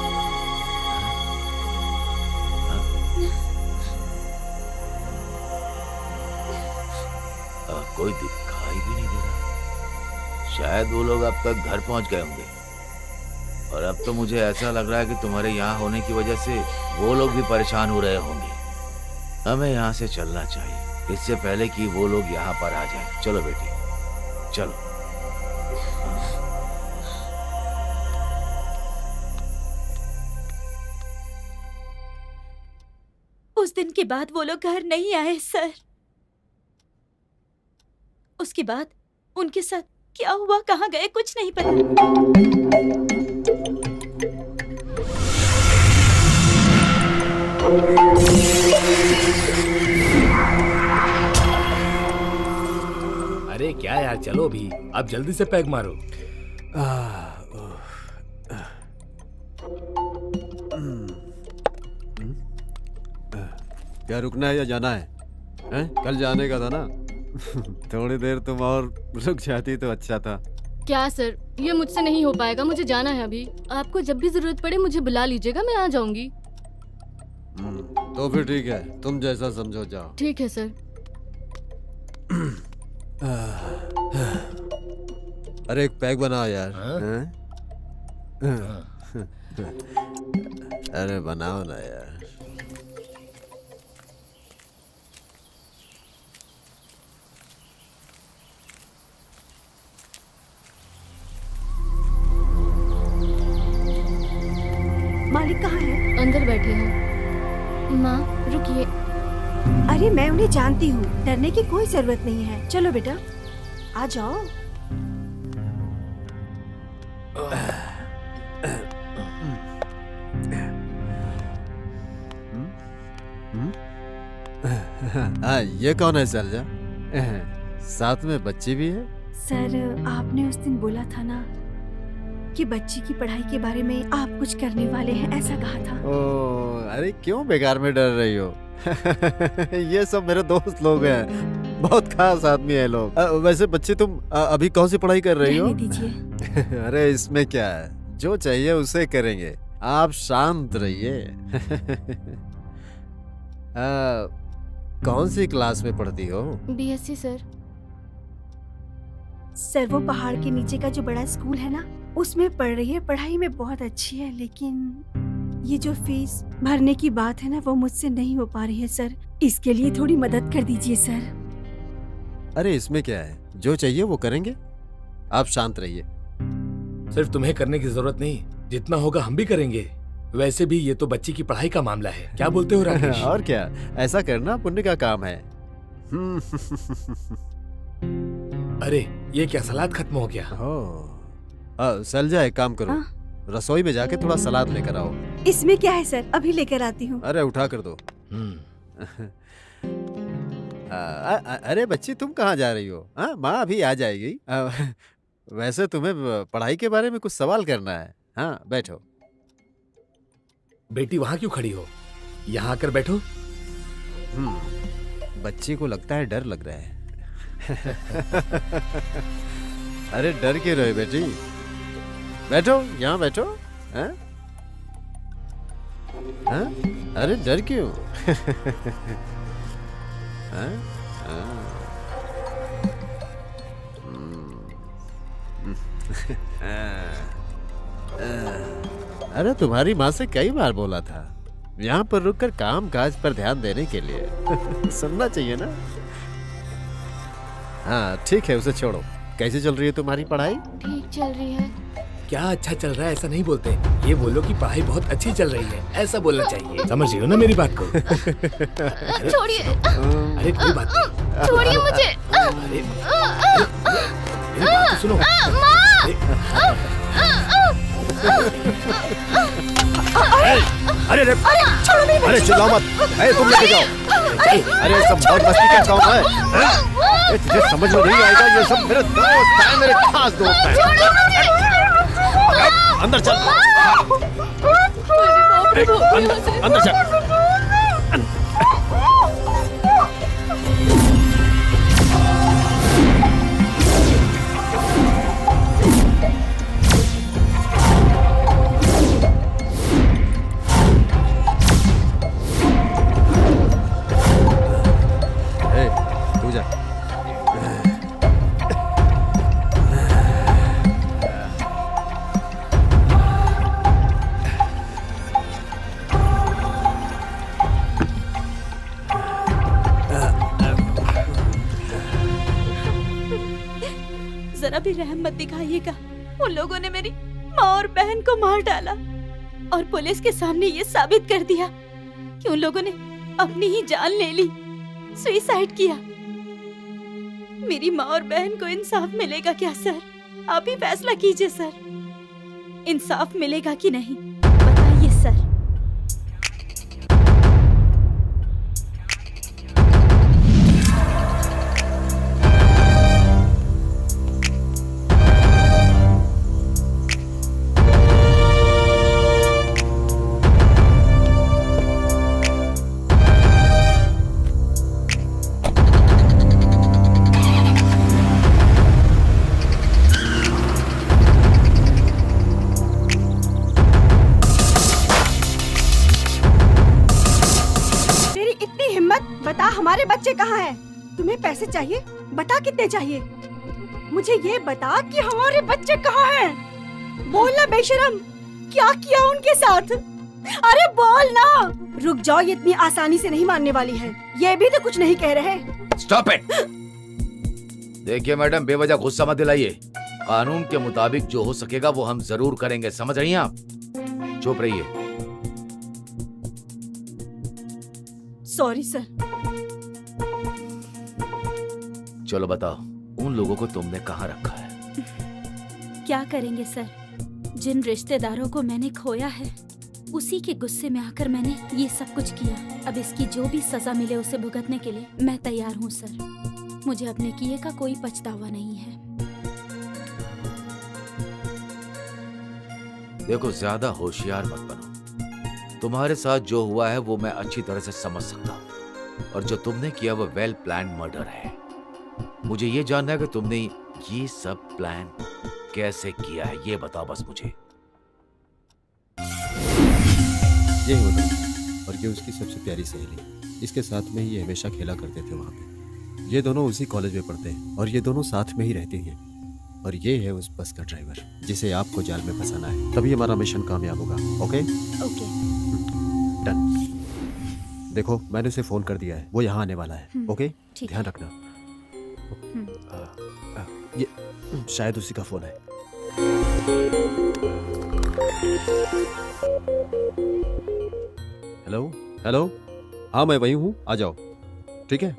हाँ? कोई दिखाई भी नहीं दे रहा। शायद वो लोग अब तक घर पहुंच गए होंगे। और अब तो मुझे ऐसा लग रहा है कि तुम्हारे यहाँ होने की वजह से वो लोग भी परेशान हो रहे होंगे। हमें यहाँ से चलना चाहिए इससे पहले कि वो लोग यहाँ पर आ जाएं। चलो बेटी, चलो। उस दिन के बाद वो लोग घर नहीं आए सर। उसके बाद उनके साथ क्या हुआ, कहाँ गए, कुछ नहीं पता। अरे क्या यार, चलो भी, अब जल्दी से पैक मारो। क्या रुकना है या जाना है? हैं? कल जाने का था ना। थोड़ी देर तुम और रुक जाती तो अच्छा था। क्या सर, ये मुझसे नहीं हो पाएगा, मुझे जाना है अभी। आपको जब भी जरूरत पड़े मुझे बुला लीजिएगा, मैं आ जाऊंगी। तो फिर ठीक है, तुम जैसा समझो जाओ। ठीक है सर। अरे एक पैक बना यार। हैं? अरे बनाओ ना यार। मालिक कहाँ है? अंदर बैठे हैं। माँ रुकिए। अरे मैं उन्हें जानती हूँ, डरने की कोई जरूरत नहीं है। चलो बेटा, आ जाओ। हाँ, ये कौन है सलजा? साथ में बच्ची भी है? सर, आपने उस दिन बोला था ना कि बच्ची की पढ़ाई के बारे में आप कुछ करने वाले हैं, ऐसा कहा था। ओ, अरे क्यों बेकार में डर रही हो? ये सब मेरे दोस्त लोग हैं, बहुत खास आदमी है लोग। वैसे बच्ची तुम अभी कौन सी पढ़ाई कर रही हो? रहने दीजिए। अरे इसमें क्या है, जो चाहिए उसे करेंगे, आप शांत रहिए। कौन सी क्लास में पढ़ती हो? BSc sir. सर, वो पहाड़ के नीचे का जो बड़ा स्कूल है ना, उसमें पढ़ रही है। पढ़ाई में बहुत अच्छी है, लेकिन ये जो फीस भरने की बात है ना, वो मुझसे नहीं हो पा रही है सर। इसके लिए थोड़ी मदद कर दीजिए सर। अरे इसमें क्या है, जो चाहिए वो करेंगे, आप शांत रहिए। सिर्फ तुम्हें करने की जरूरत नहीं, जितना होगा हम भी करेंगे। वैसे भी ये तो बच्ची की पढ़ाई का मामला है, क्या बोलते हो राकेश? और क्या, ऐसा करना पुण्य का काम है। अरे ये क्या, सलाद खत्म हो गया? सलजा एक काम करो, रसोई में जाके थोड़ा सलाद लेकर आओ। इसमें क्या है सर, अभी लेकर आती हूँ। अरे उठा कर दो। अरे बच्ची तुम कहाँ जा रही हो? हाँ, माँ अभी आ जाएगी। वैसे तुम्हें पढ़ाई के बारे में कुछ सवाल करना है। हाँ बैठो। बेटी वहाँ क्यों खड़ी हो, यहाँ आकर बैठो। बच्ची को लगता है डर लग रहा है। अरे डर क्यों रहे बेटी, बैठो, यहाँ बैठो। हाँ? हाँ? अरे डर क्यों? हाँ? अरे तुम्हारी माँ से कई बार बोला था यहाँ पर रुककर काम काज पर ध्यान देने के लिए। सुनना चाहिए ना। हाँ ठीक है, उसे छोड़ो। कैसे चल रही है तुम्हारी पढ़ाई? ठीक चल रही है। क्या अच्छा चल रहा है ऐसा नहीं बोलते, ये बोलो कि पढ़ाई बहुत अच्छी चल रही है, ऐसा बोलना चाहिए। समझ रही हो ना मेरी बात को? छोड़िए। अरे कोई बात नहीं, छोड़िए मुझे। अरे मेरी बात तो सुनो। अरे अरे छोड़ो मेरी अरे चिल्लाओ मत, अरे तुम लेके जाओ। अरे सब बहुत मस्ती का काम है, हैं? ये तुझे समझ में नहीं आएगा, ये सब मेरे दोस्त हैं, मेरे खास दोस्त हैं। अंदर चल, अंदर चल। तू जा। जरा भी रहम मत दिखाइएगा। उन लोगों ने मेरी माँ और बहन को मार डाला और पुलिस के सामने ये साबित कर दिया कि उन लोगों ने अपनी ही जान ले ली, सुसाइड किया। मेरी माँ और बहन को इंसाफ मिलेगा क्या सर? आप ही फैसला कीजिए सर, इंसाफ मिलेगा कि नहीं, बताइए सर। बता हमारे बच्चे कहाँ हैं? तुम्हें पैसे चाहिए? बता कितने चाहिए? मुझे ये बता कि हमारे बच्चे कहाँ हैं? बोल ना बेशरम, क्या किया उनके साथ? अरे बोल ना। रुक जाओ, ये इतनी आसानी से नहीं मानने वाली है। ये भी तो कुछ नहीं कह रहे। Stop it. देखिए मैडम, बेवजह गुस्सा मत दिलाइए। कानून के मुताबिक जो हो सकेगा वो हम जरूर करेंगे, समझ रही हैं आप? चुप रहिए। Sorry sir. चलो बताओ, उन लोगों को तुमने कहाँ रखा है? क्या करेंगे सर, जिन रिश्तेदारों को मैंने खोया है उसी के गुस्से में आकर मैंने ये सब कुछ किया। अब इसकी जो भी सजा मिले उसे भुगतने के लिए मैं तैयार हूँ सर। मुझे अपने किए का कोई पछतावा नहीं है। देखो, ज्यादा होशियार मत बनो। तुम्हारे साथ जो हुआ है वो मैं अच्छी तरह से समझ सकता हूँ, और जो तुमने किया वो वेल प्लान मर्डर है। मुझे ये जानना है कि तुमने ये सब प्लान कैसे किया है, ये बताओ बस मुझे। ये होता और ये उसकी सबसे प्यारी सहेली, इसके साथ में ही ये हमेशा खेला करते थे वहाँ पे। ये दोनों उसी कॉलेज में पढ़ते हैं और ये दोनों साथ में ही रहती हैं। और ये है उस बस का ड्राइवर जिसे आपको जाल में फंसाना है, तभी हमारा मिशन कामयाब होगा। Okay okay done. देखो, मैंने उसे फोन कर दिया है, वो यहाँ आने वाला है। ओके, ध्यान रखना। ये शायद उसी का फोन है। हेलो हेलो, हाँ मैं वही हूँ, आ जाओ। ठीक है,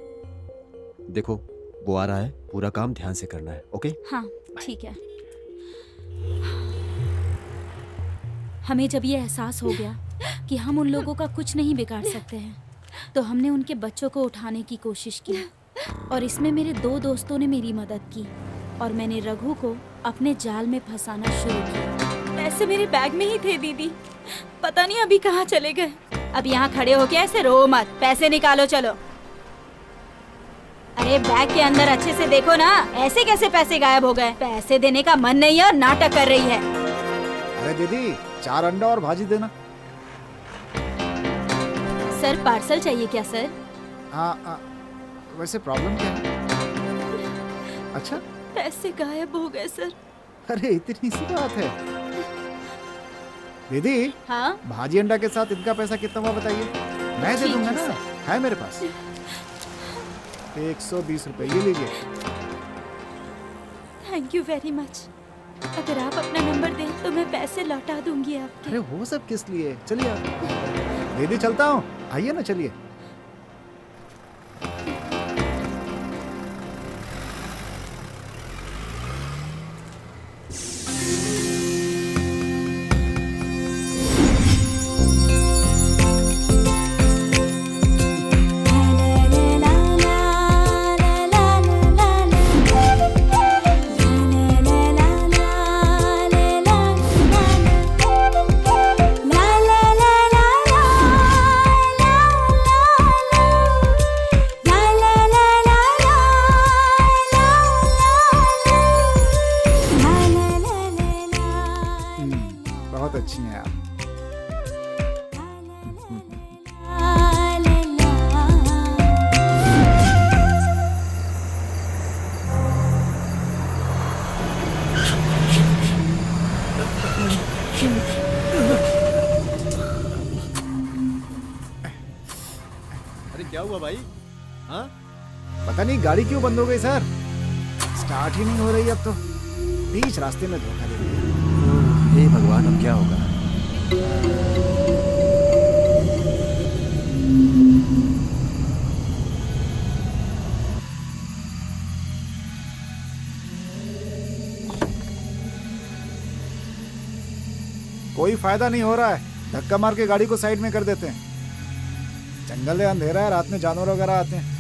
देखो वो आ रहा है, पूरा काम ध्यान से करना है। ओके हाँ ठीक है। हमें जब ये एहसास हो गया कि हम उन लोगों का कुछ नहीं बिगाड़ सकते हैं, तो हमने उनके बच्चों को उठाने की कोशिश की, और इसमें मेरे 2 दोस्तों ने मेरी मदद की, और मैंने रघु को अपने जाल में फंसाना शुरू किया। पैसे मेरे बैग में ही थे दीदी, पता नहीं अभी कहाँ चले गए। अब यहाँ खड़े होके ऐसे रो मत, पैसे निकालो चलो। अरे बैग के अंदर अच्छे से देखो ना, ऐसे कैसे पैसे गायब हो गए? पैसे देने का मन नहीं है और नाटक कर रही है। अरे दीदी, 4 अंडा और भाजी देना। सर पार्सल चाहिए क्या सर? हाँ, वैसे प्रॉब्लम क्या है? अच्छा, पैसे गायब हो गए सर। अरे इतनी सी बात है। दीदी, हाँ भाजी अंडा के साथ इनका पैसा कितना हुआ बताइए, मैं दे दूंगा ना, है मेरे पास। 120 रुपए, ये लीजिए। Thank you very much. अगर आप अपना नंबर दें तो मैं पैसे लौटा दूंगी आपके। अरे वो सब किस लिए, चलिए आप। दीदी चलता हूँ, आइए ना, चलिए। अरे क्या हुआ भाई? हाँ? पता नहीं गाड़ी क्यों बंद हो गई सर, स्टार्ट ही नहीं हो रही अब तो, बीच रास्ते में धोखा दे दिया। हे भगवान, अब क्या होगा? कोई फायदा नहीं हो रहा है, धक्का मार के गाड़ी को साइड में कर देते हैं। जंगल है, अंधेरा है, रात में जानवर वगैरह आते हैं।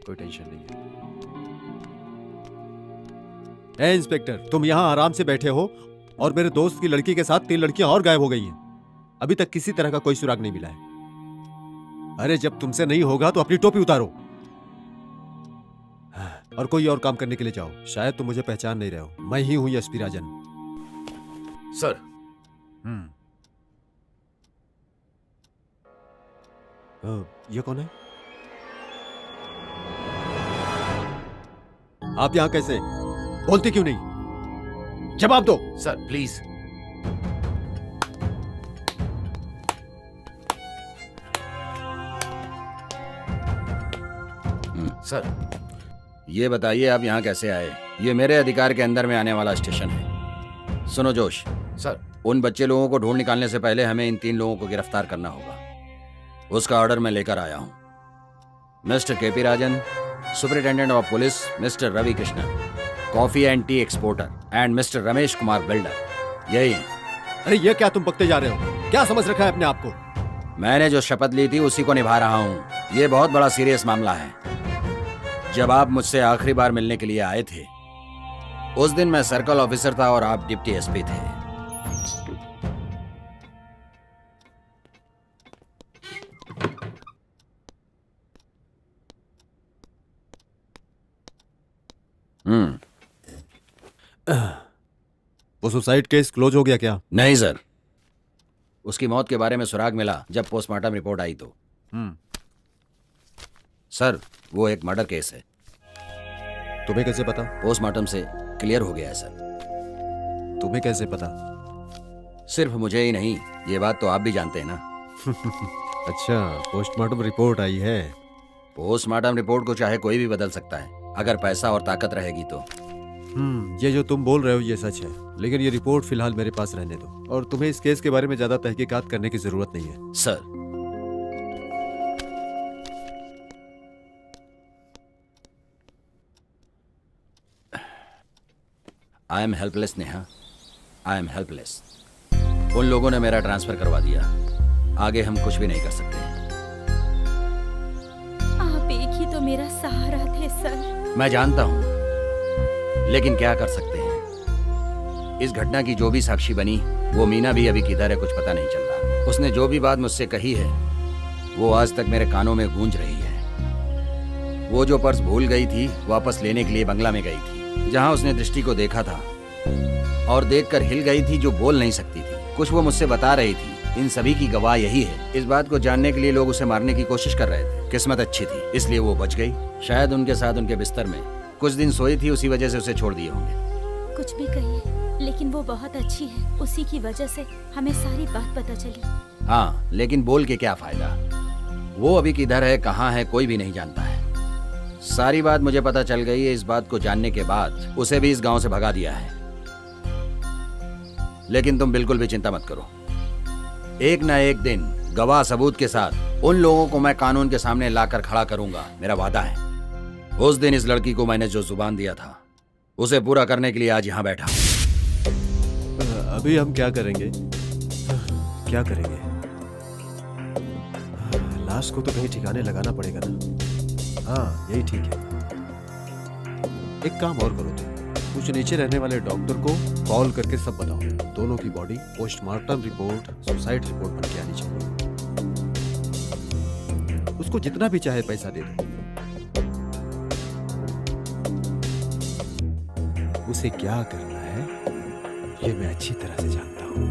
कोई टेंशन नहीं है। इंस्पेक्टर, तुम यहाँ आराम से बैठे हो और मेरे दोस्त की लड़की के साथ 3 लड़कियां और गायब हो गई हैं। अभी तक किसी तरह का कोई सुराग नहीं मिला है। अरे जब तुमसे नहीं होगा तो अपनी टोपी उतारो और कोई और काम करने के लिए जाओ। शायद तुम मुझे पहचान नहीं रहे हो, मैं ही हूं एसपी राजन। सर। ये कौन है? आप यहां कैसे? बोलते क्यों नहीं? जवाब दो। Sir please. सर ये बताइए आप यहाँ कैसे आए? ये मेरे अधिकार के अंदर में आने वाला स्टेशन है। सुनो जोश। सर उन बच्चे लोगों को ढूंढ निकालने से पहले हमें इन 3 लोगों को गिरफ्तार करना होगा। उसका ऑर्डर मैं लेकर आया हूँ। Mister KP Rajan, superintendent of police mister Ravi Krishnan, coffee and tea exporter and mister Ramesh Kumar builder यही हैं। अरे ये क्या तुम पकते जा रहे हो? क्या समझ रखा है अपने आप को? मैंने जो शपथ ली थी उसी को निभा रहा हूँ। ये बहुत बड़ा सीरियस मामला है। जब आप मुझसे आखिरी बार मिलने के लिए आए थे उस दिन मैं सर्कल ऑफिसर था और आप डिप्टी एसपी थे। वो सुसाइड केस क्लोज हो गया क्या? नहीं सर, उसकी मौत के बारे में सुराग मिला जब पोस्टमार्टम रिपोर्ट आई तो। सर वो एक मर्डर केस है। तुम्हें कैसे पता? पोस्टमार्टम से क्लियर हो गया है सर। तुम्हें कैसे पता? सिर्फ मुझे ही नहीं, ये बात तो आप भी जानते हैं ना। अच्छा, पोस्टमार्टम रिपोर्ट आई है। पोस्टमार्टम रिपोर्ट को चाहे कोई भी बदल सकता है अगर पैसा और ताकत रहेगी तो। ये जो तुम बोल रहे हो ये सच है, लेकिन ये रिपोर्ट फिलहाल मेरे पास रहने दो और तुम्हें इस केस के बारे में ज्यादा तहकीकात करने की जरूरत नहीं है। Sir I am helpless Neha, I am helpless. उन लोगों ने मेरा ट्रांसफर करवा दिया, आगे हम कुछ भी नहीं कर सकते। आप एक ही तो मेरा सहारा थे सर। मैं जानता हूं, लेकिन क्या कर सकते हैं। इस घटना की जो भी साक्षी बनी वो मीना भी अभी किधर है कुछ पता नहीं चल रहा। उसने जो भी बात मुझसे कही है वो आज तक मेरे कानों में गूंज रही है। वो जो पर्स भूल गई थी वापस लेने के लिए बंगला में गई थी, जहां उसने दृष्टि को देखा था और देखकर हिल गई थी, जो बोल नहीं सकती थी। कुछ वो मुझसे बता रही थी। इन सभी की गवाह यही है। इस बात को जानने के लिए लोग उसे मारने की कोशिश कर रहे थे। किस्मत अच्छी थी इसलिए वो बच गई। शायद उनके साथ उनके बिस्तर में कुछ दिन सोई थी, उसी वजह से उसे छोड़ दिए होंगे। कुछ भी कहिए, लेकिन वो बहुत अच्छी है। उसी की वजह से हमें सारी बात पता चली। हाँ, लेकिन बोल के क्या फायदा। वो अभी किधर है कहाँ है कोई भी नहीं जानता है। सारी बात मुझे पता चल गई है। इस बात को जानने के बाद उसे भी इस गांव से भगा दिया है। लेकिन तुम बिल्कुल भी चिंता मत करो, एक ना एक दिन गवाह सबूत के साथ उन लोगों को मैं कानून के सामने लाकर खड़ा करूंगा, मेरा वादा है। उस दिन इस लड़की को मैंने जो जुबान दिया था उसे पूरा करने के लिए आज यहाँ बैठा। अभी हम क्या करेंगे? क्या करेंगे? लाश को तो कहीं ठिकाने लगाना पड़ेगा ना। हाँ यही ठीक है। एक काम और करो तुम, कुछ नीचे रहने वाले डॉक्टर को कॉल करके सब बताओ। दोनों की body postmortem report suicide report बन के आनी चाहिए। उसको जितना भी चाहे पैसा दे दो। उसे क्या करना है ये मैं अच्छी तरह से जानता हूं।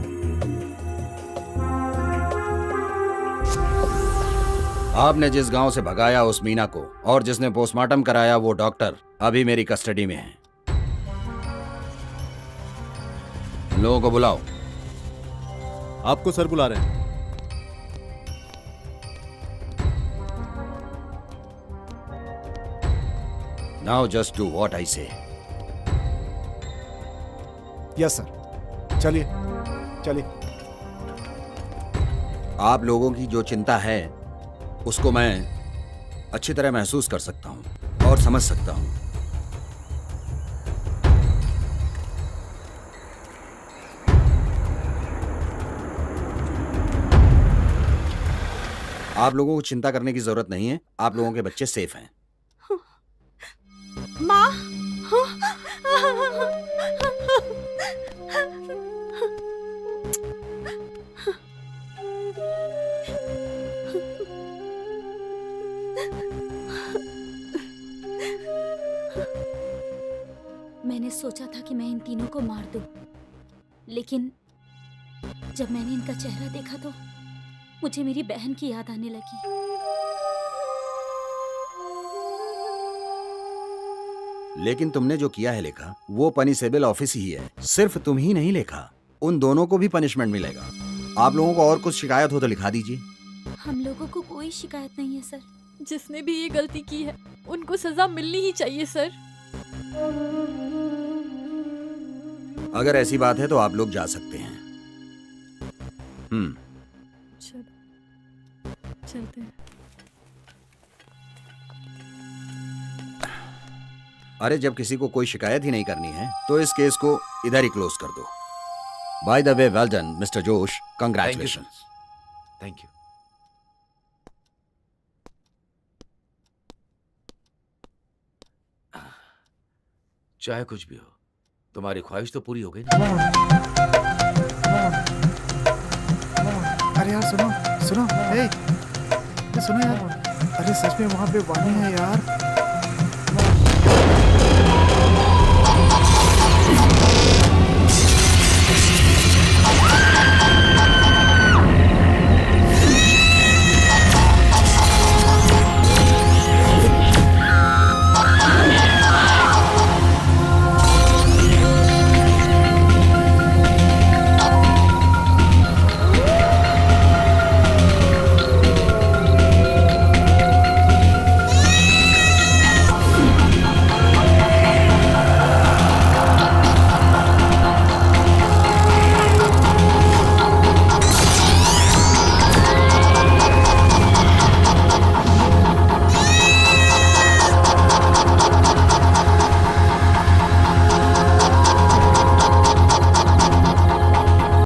आपने जिस गांव से भगाया उस मीना को और जिसने पोस्टमार्टम कराया वो डॉक्टर अभी मेरी कस्टडी में है। लोगों को बुलाओ। आपको सर बुला रहे हैं। Now just do what I say. Yes sir, चलिए चलिए। आप लोगों की जो चिंता है उसको मैं अच्छी तरह महसूस कर सकता हूं और समझ सकता हूं। आप लोगों को चिंता करने की जरूरत नहीं है। आप लोगों के बच्चे सेफ हैं। माँ, मैंने सोचा था कि मैं इन तीनों को मार दूं, लेकिन जब मैंने इनका चेहरा देखा तो मुझे मेरी बहन की याद आने लगी। लेकिन तुमने जो किया है लेखा, वो पनिशेबल ऑफिस ही है। सिर्फ तुम ही नहीं लेखा, उन दोनों को भी पनिशमेंट मिलेगा। आप लोगों को और कुछ शिकायत हो तो लिखा दीजिए। हम लोगों को कोई शिकायत नहीं है सर। जिसने भी ये गलती की है उनको सजा मिलनी ही चाहिए सर। अगर ऐसी बात है तो आप लोग जा सकते हैं। चलो चलते हैं। अरे जब किसी को कोई शिकायत ही नहीं करनी है तो इस केस को इधर ही क्लोज कर दो। By the way, well done mister जोश, कंग्रेचुलेशन। Thank you. चाहे कुछ भी हो, तुम्हारी ख्वाहिश तो पूरी हो गई ना। अरे यार सुनो सुनो, ए सुनो यार, अरे सच में वहाँ पे वाणी है यार।